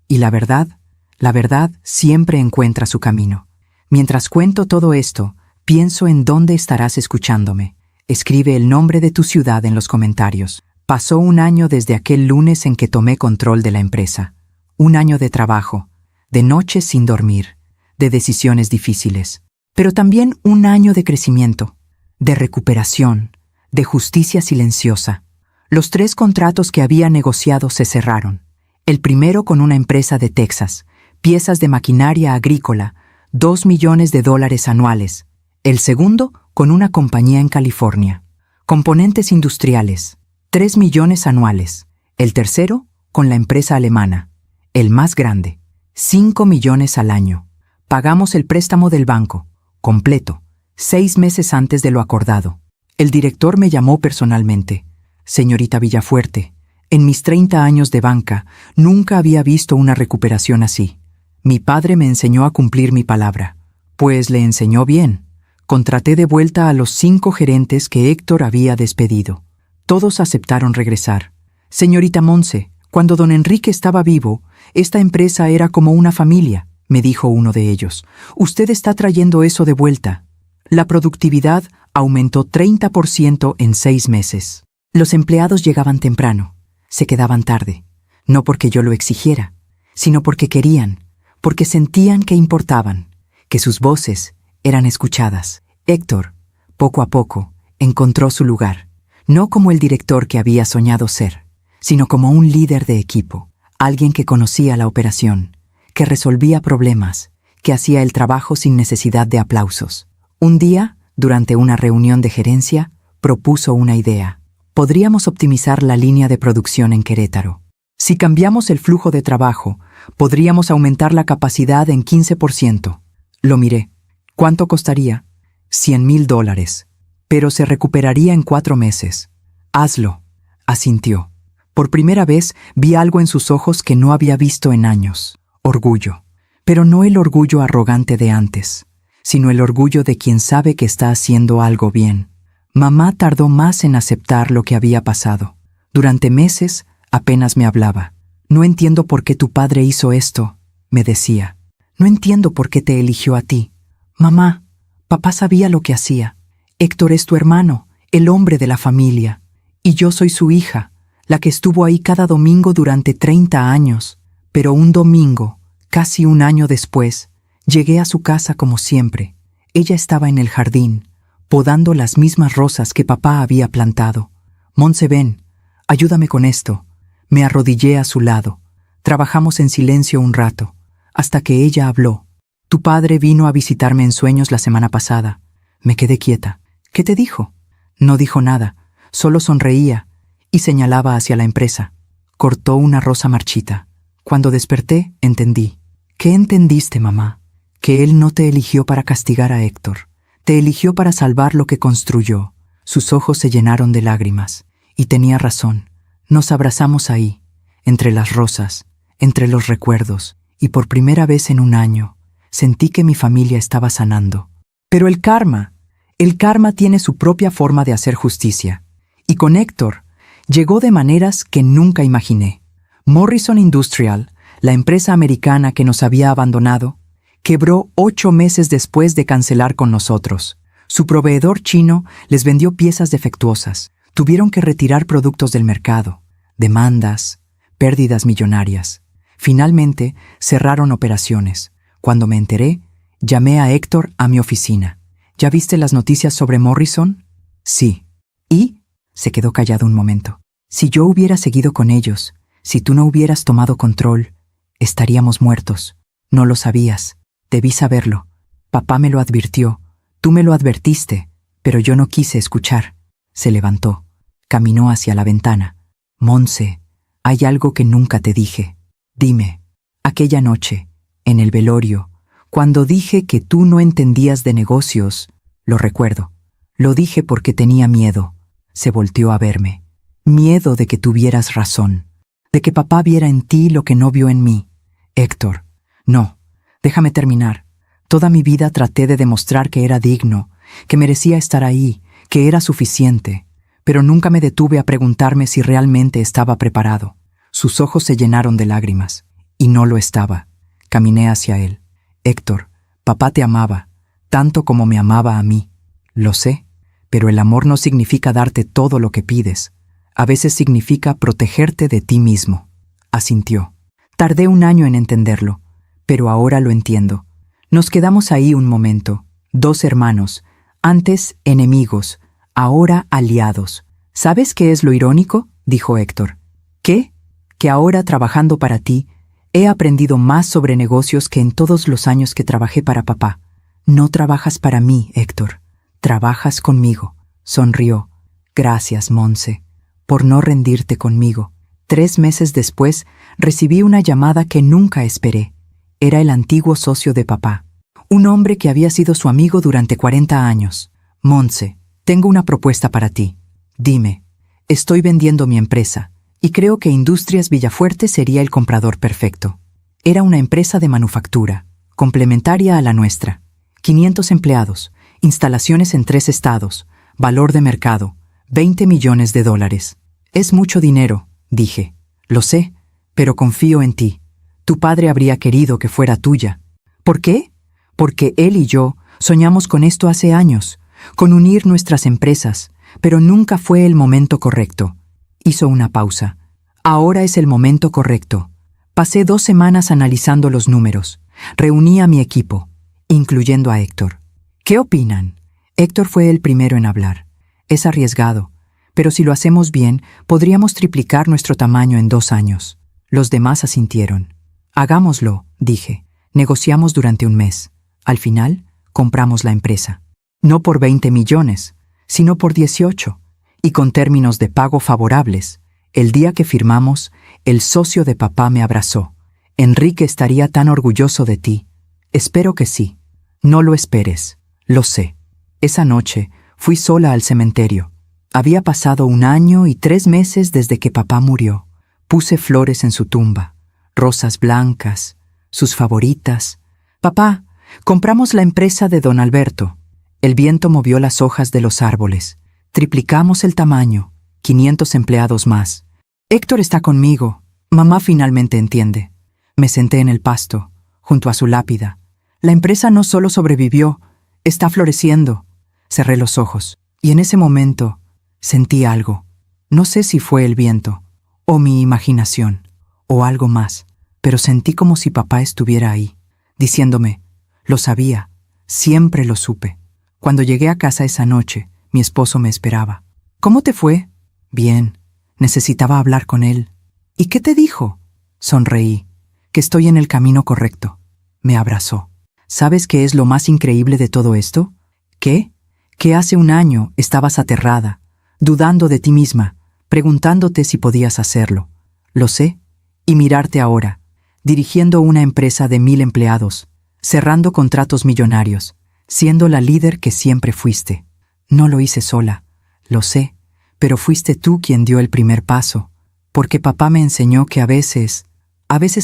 Y la verdad siempre encuentra su camino. Mientras cuento todo esto, pienso en dónde estarás escuchándome. Escribe el nombre de tu ciudad en los comentarios. Pasó 1 año desde aquel lunes en que tomé control de la empresa. 1 año de trabajo, de noches sin dormir, de decisiones difíciles, pero también 1 año de crecimiento, de recuperación, de justicia silenciosa. Los 3 contratos que había negociado se cerraron. El primero con una empresa de Texas, piezas de maquinaria agrícola, $2 millones anuales. El segundo con una compañía en California, componentes industriales, 3 millones anuales. El tercero con la empresa alemana, el más grande, 5 millones al año. Pagamos el préstamo del banco, completo, 6 meses antes de lo acordado. El director me llamó personalmente. Señorita Villafuerte, en mis 30 años de banca, nunca había visto una recuperación así. Mi padre me enseñó a cumplir mi palabra. Pues le enseñó bien. Contraté de vuelta a los 5 gerentes que Héctor había despedido. Todos aceptaron regresar. Señorita Montse, cuando don Enrique estaba vivo, esta empresa era como una familia, me dijo uno de ellos. Usted está trayendo eso de vuelta. La productividad aumentó 30% en 6 meses. Los empleados llegaban temprano, se quedaban tarde, no porque yo lo exigiera, sino porque querían, porque sentían que importaban, que sus voces eran escuchadas. Héctor, poco a poco, encontró su lugar, no como el director que había soñado ser, sino como un líder de equipo, alguien que conocía la operación, que resolvía problemas, que hacía el trabajo sin necesidad de aplausos. Un día, durante una reunión de gerencia, propuso una idea. Podríamos optimizar la línea de producción en Querétaro. Si cambiamos el flujo de trabajo, podríamos aumentar la capacidad en 15%. Lo miré. ¿Cuánto costaría? $100,000. Pero se recuperaría en 4 meses. Hazlo, asintió. Por primera vez vi algo en sus ojos que no había visto en años. Orgullo. Pero no el orgullo arrogante de antes, sino el orgullo de quien sabe que está haciendo algo bien. Mamá tardó más en aceptar lo que había pasado. Durante meses apenas me hablaba. No entiendo por qué tu padre hizo esto, me decía. No entiendo por qué te eligió a ti. Mamá, papá sabía lo que hacía. Héctor es tu hermano, el hombre de la familia. Y yo soy su hija, la que estuvo ahí cada domingo durante 30 años. Pero un domingo, casi 1 año después, llegué a su casa como siempre. Ella estaba en el jardín, podando las mismas rosas que papá había plantado. Montse, ven, ayúdame con esto. Me arrodillé a su lado. Trabajamos en silencio un rato, hasta que ella habló. Tu padre vino a visitarme en sueños la semana pasada. Me quedé quieta. ¿Qué te dijo? No dijo nada, solo sonreía y señalaba hacia la empresa. Cortó una rosa marchita. Cuando desperté, entendí. ¿Qué entendiste, mamá? Que él no te eligió para castigar a Héctor. Te eligió para salvar lo que construyó. Sus ojos se llenaron de lágrimas. Y tenía razón. Nos abrazamos ahí, entre las rosas, entre los recuerdos, y por primera vez en 1 año, sentí que mi familia estaba sanando. Pero el karma tiene su propia forma de hacer justicia. Y con Héctor, llegó de maneras que nunca imaginé. Morrison Industrial, la empresa americana que nos había abandonado, quebró 8 meses después de cancelar con nosotros. Su proveedor chino les vendió piezas defectuosas. Tuvieron que retirar productos del mercado. Demandas, pérdidas millonarias. Finalmente, cerraron operaciones. Cuando me enteré, llamé a Héctor a mi oficina. ¿Ya viste las noticias sobre Morrison? Sí. ¿Y? Se quedó callado un momento. Si yo hubiera seguido con ellos, si tú no hubieras tomado control, estaríamos muertos. No lo sabías. Debí saberlo. Papá me lo advirtió. Tú me lo advertiste, pero yo no quise escuchar. Se levantó. Caminó hacia la ventana. Monse, hay algo que nunca te dije. Dime, aquella noche, en el velorio, cuando dije que tú no entendías de negocios, lo recuerdo. Lo dije porque tenía miedo. Se volteó a verme. Miedo de que tuvieras razón. De que papá viera en ti lo que no vio en mí. Héctor, no, déjame terminar. Toda mi vida traté de demostrar que era digno, que merecía estar ahí, que era suficiente, pero nunca me detuve a preguntarme si realmente estaba preparado. Sus ojos se llenaron de lágrimas, y no lo estaba. Caminé hacia él. Héctor, papá te amaba, tanto como me amaba a mí. Lo sé, pero el amor no significa darte todo lo que pides. A veces significa protegerte de ti mismo. Asintió. Tardé 1 año en entenderlo, pero ahora lo entiendo. Nos quedamos ahí un momento, 2 hermanos, antes enemigos, ahora aliados. ¿Sabes qué es lo irónico?, dijo Héctor. ¿Qué? Que ahora, trabajando para ti, he aprendido más sobre negocios que en todos los años que trabajé para papá. No trabajas para mí, Héctor. Trabajas conmigo. Sonrió. Gracias, Monse, por no rendirte conmigo. 3 meses después, recibí una llamada que nunca esperé. Era el antiguo socio de papá. Un hombre que había sido su amigo durante 40 años. Monse, tengo una propuesta para ti. Dime, estoy vendiendo mi empresa, y creo que Industrias Villafuerte sería el comprador perfecto. Era una empresa de manufactura, complementaria a la nuestra. 500 empleados, instalaciones en 3 estados, valor de mercado, $20 millones. Es mucho dinero, dije. Lo sé, pero confío en ti. Tu padre habría querido que fuera tuya. ¿Por qué? Porque él y yo soñamos con esto hace años, con unir nuestras empresas, pero nunca fue el momento correcto. Hizo una pausa. Ahora es el momento correcto. Pasé 2 semanas analizando los números. Reuní a mi equipo, incluyendo a Héctor. ¿Qué opinan? Héctor fue el primero en hablar. Es arriesgado, pero si lo hacemos bien, podríamos triplicar nuestro tamaño en 2 años. Los demás asintieron. Hagámoslo, dije. Negociamos durante 1 mes. Al final, compramos la empresa. No por 20 millones, sino por 18, y con términos de pago favorables. El día que firmamos, el socio de papá me abrazó. Enrique estaría tan orgulloso de ti. Espero que sí. No lo esperes. Lo sé. Esa noche, fui sola al cementerio. Había pasado 1 año y 3 meses desde que papá murió. Puse flores en su tumba, rosas blancas, sus favoritas. Papá, compramos la empresa de don Alberto. El viento movió las hojas de los árboles. Triplicamos el tamaño, 500 empleados más. Héctor está conmigo. Mamá finalmente entiende. Me senté en el pasto, junto a su lápida. La empresa no solo sobrevivió, está floreciendo. Cerré los ojos, y en ese momento sentí algo. No sé si fue el viento, o mi imaginación, o algo más, pero sentí como si papá estuviera ahí, diciéndome, lo sabía, siempre lo supe. Cuando llegué a casa esa noche, mi esposo me esperaba. ¿Cómo te fue? Bien. Necesitaba hablar con él. ¿Y qué te dijo? Sonreí. Que estoy en el camino correcto. Me abrazó. ¿Sabes qué es lo más increíble de todo esto? ¿Qué? Que hace 1 año estabas aterrada, dudando de ti misma, preguntándote si podías hacerlo. Lo sé. Y mirarte ahora, dirigiendo una empresa de 1000 empleados, cerrando contratos millonarios, siendo la líder que siempre fuiste. No lo hice sola, lo sé, pero fuiste tú quien dio el primer paso, porque papá me enseñó que a veces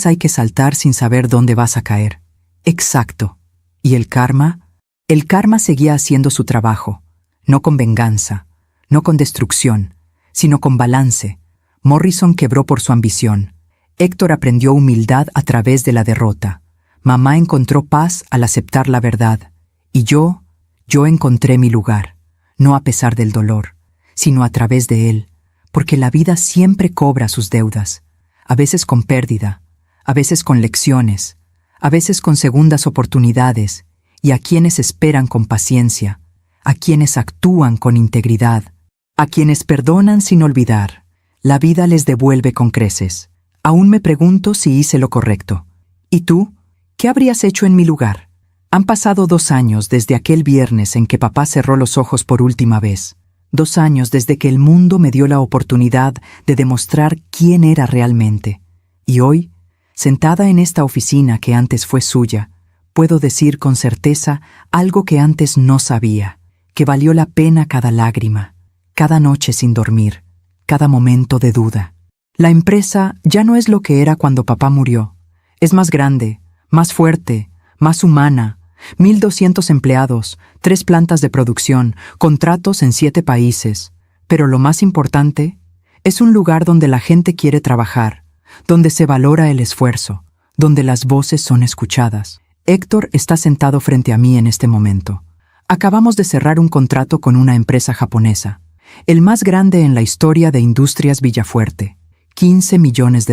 hay que saltar sin saber dónde vas a caer. Exacto. ¿Y el karma? El karma seguía haciendo su trabajo, no con venganza, no con destrucción, sino con balance. Morrison quebró por su ambición. Héctor aprendió humildad a través de la derrota. Mamá encontró paz al aceptar la verdad. Y yo encontré mi lugar, no a pesar del dolor, sino a través de él, porque la vida siempre cobra sus deudas, a veces con pérdida, a veces con lecciones, a veces con segundas oportunidades, y a quienes esperan con paciencia, a quienes actúan con integridad, a quienes perdonan sin olvidar, la vida les devuelve con creces. Aún me pregunto si hice lo correcto. ¿Y tú? ¿Qué habrías hecho en mi lugar? Han pasado 2 años desde aquel viernes en que papá cerró los ojos por última vez. 2 años desde que el mundo me dio la oportunidad de demostrar quién era realmente. Y hoy, sentada en esta oficina que antes fue suya, puedo decir con certeza algo que antes no sabía, que valió la pena cada lágrima, cada noche sin dormir, cada momento de duda. La empresa ya no es lo que era cuando papá murió. Es más grande, más fuerte, más humana. 1,200 empleados, 3 plantas de producción, contratos en 7 países. Pero lo más importante, es un lugar donde la gente quiere trabajar, donde se valora el esfuerzo, donde las voces son escuchadas. Héctor está sentado frente a mí en este momento. Acabamos de cerrar un contrato con una empresa japonesa, el más grande en la historia de Industrias Villafuerte. $15 millones.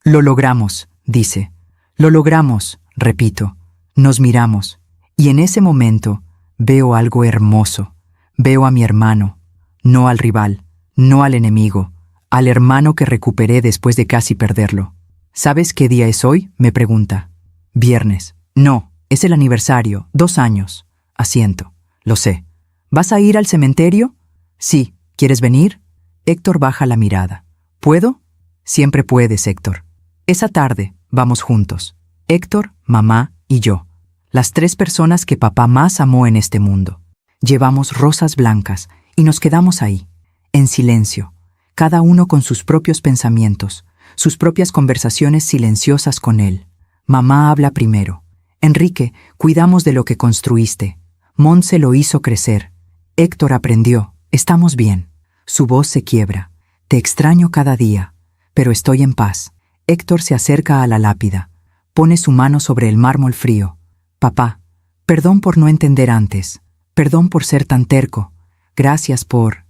Lo logramos, dice. Lo logramos, repito. Nos miramos, y en ese momento veo algo hermoso. Veo a mi hermano, no al rival, no al enemigo, al hermano que recuperé después de casi perderlo. ¿Sabes qué día es hoy?, me pregunta. Viernes. No, es el aniversario, 2 años. Asiento. Lo sé. ¿Vas a ir al cementerio? Sí. ¿Quieres venir? Héctor baja la mirada. ¿Puedo? Siempre puedes, Héctor. Esa tarde vamos juntos. Héctor, mamá y yo. Las 3 personas que papá más amó en este mundo. Llevamos rosas blancas y nos quedamos ahí, en silencio, cada uno con sus propios pensamientos, sus propias conversaciones silenciosas con él. Mamá habla primero. Enrique, cuidamos de lo que construiste. Montse lo hizo crecer. Héctor aprendió. Estamos bien. Su voz se quiebra. Te extraño cada día, pero estoy en paz. Héctor se acerca a la lápida. Pone su mano sobre el mármol frío. Papá, perdón por no entender antes. Perdón por ser tan terco. Gracias por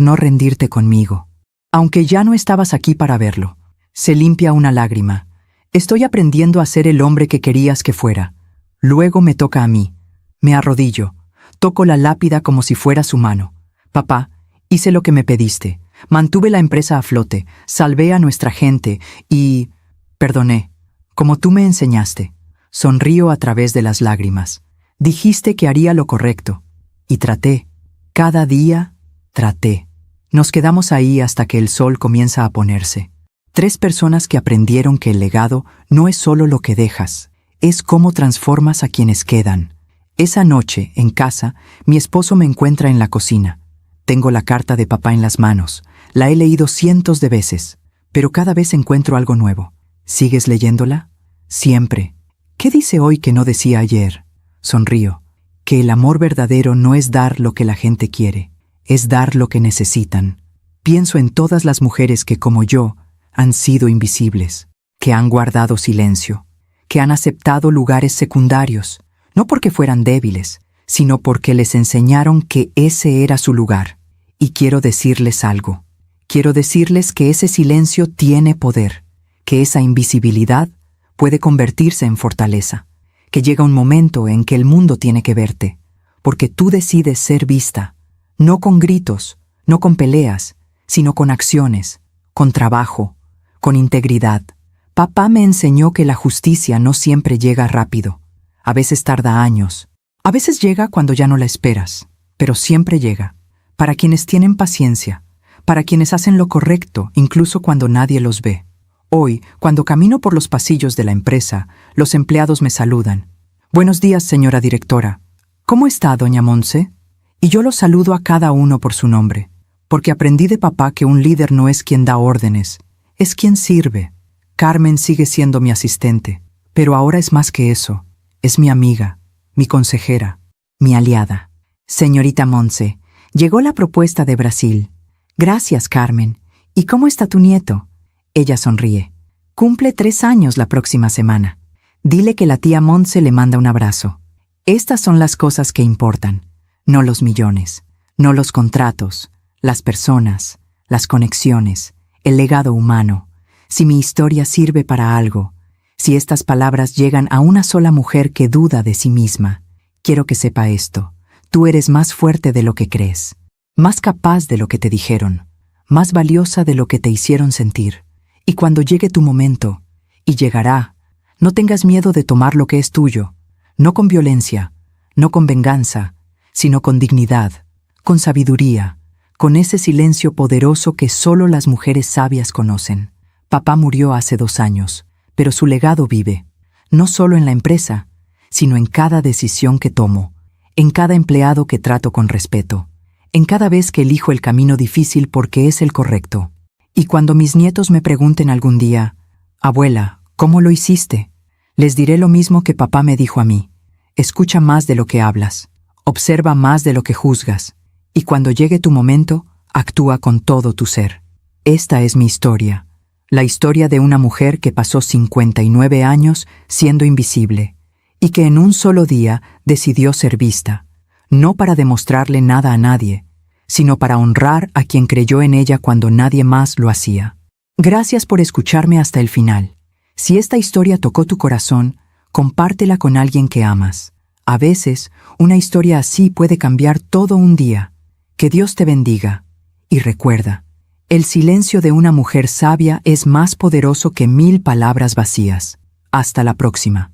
no rendirte conmigo. Aunque ya no estabas aquí para verlo. Se limpia una lágrima. Estoy aprendiendo a ser el hombre que querías que fuera. Luego me toca a mí. Me arrodillo. Toco la lápida como si fuera su mano. Papá, hice lo que me pediste. Mantuve la empresa a flote. Salvé a nuestra gente y perdoné, como tú me enseñaste. Sonrío a través de las lágrimas. Dijiste que haría lo correcto. Y traté. Cada día, traté. Nos quedamos ahí hasta que el sol comienza a ponerse. 3 personas que aprendieron que el legado no es solo lo que dejas, es cómo transformas a quienes quedan. Esa noche, en casa, mi esposo me encuentra en la cocina. Tengo la carta de papá en las manos. La he leído cientos de veces, pero cada vez encuentro algo nuevo. ¿Sigues leyéndola? Siempre. ¿Qué dice hoy que no decía ayer? Sonrío. Que el amor verdadero no es dar lo que la gente quiere, es dar lo que necesitan. Pienso en todas las mujeres que, como yo, han sido invisibles, que han guardado silencio, que han aceptado lugares secundarios, no porque fueran débiles, sino porque les enseñaron que ese era su lugar. Y quiero decirles algo. Quiero decirles que ese silencio tiene poder, que esa invisibilidad puede convertirse en fortaleza, que llega un momento en que el mundo tiene que verte, porque tú decides ser vista, no con gritos, no con peleas, sino con acciones, con trabajo, con integridad. Papá me enseñó que la justicia no siempre llega rápido, a veces tarda años, a veces llega cuando ya no la esperas, pero siempre llega, para quienes tienen paciencia, para quienes hacen lo correcto incluso cuando nadie los ve. Hoy, cuando camino por los pasillos de la empresa, los empleados me saludan. Buenos días, señora directora. ¿Cómo está, doña Montse? Y yo los saludo a cada uno por su nombre, porque aprendí de papá que un líder no es quien da órdenes, es quien sirve. Carmen sigue siendo mi asistente, pero ahora es más que eso. Es mi amiga, mi consejera. mi aliada. Señorita Monse, llegó la propuesta de Brasil. Gracias, Carmen. ¿Y cómo está tu nieto? Ella sonríe. Cumple 3 años la próxima semana. Dile que la tía Monse le manda un abrazo. Estas son las cosas que importan, no los millones, no los contratos, las personas, las conexiones, el legado humano. Si mi historia sirve para algo, si estas palabras llegan a una sola mujer que duda de sí misma, quiero que sepa esto: tú eres más fuerte de lo que crees, más capaz de lo que te dijeron, más valiosa de lo que te hicieron sentir. Y cuando llegue tu momento, y llegará, no tengas miedo de tomar lo que es tuyo, no con violencia, no con venganza, sino con dignidad, con sabiduría, con ese silencio poderoso que solo las mujeres sabias conocen. Papá murió hace 2 años, pero su legado vive, no solo en la empresa, sino en cada decisión que tomo, en cada empleado que trato con respeto, en cada vez que elijo el camino difícil porque es el correcto. Y cuando mis nietos me pregunten algún día, abuela, ¿cómo lo hiciste?, les diré lo mismo que papá me dijo a mí: escucha más de lo que hablas, observa más de lo que juzgas, y cuando llegue tu momento, actúa con todo tu ser. Esta es mi historia, la historia de una mujer que pasó 59 años siendo invisible, y que en un solo día decidió ser vista, no para demostrarle nada a nadie, sino para honrar a quien creyó en ella cuando nadie más lo hacía. Gracias por escucharme hasta el final. Si esta historia tocó tu corazón, compártela con alguien que amas. A veces, una historia así puede cambiar todo un día. Que Dios te bendiga. Y recuerda, el silencio de una mujer sabia es más poderoso que 1000 palabras vacías. Hasta la próxima.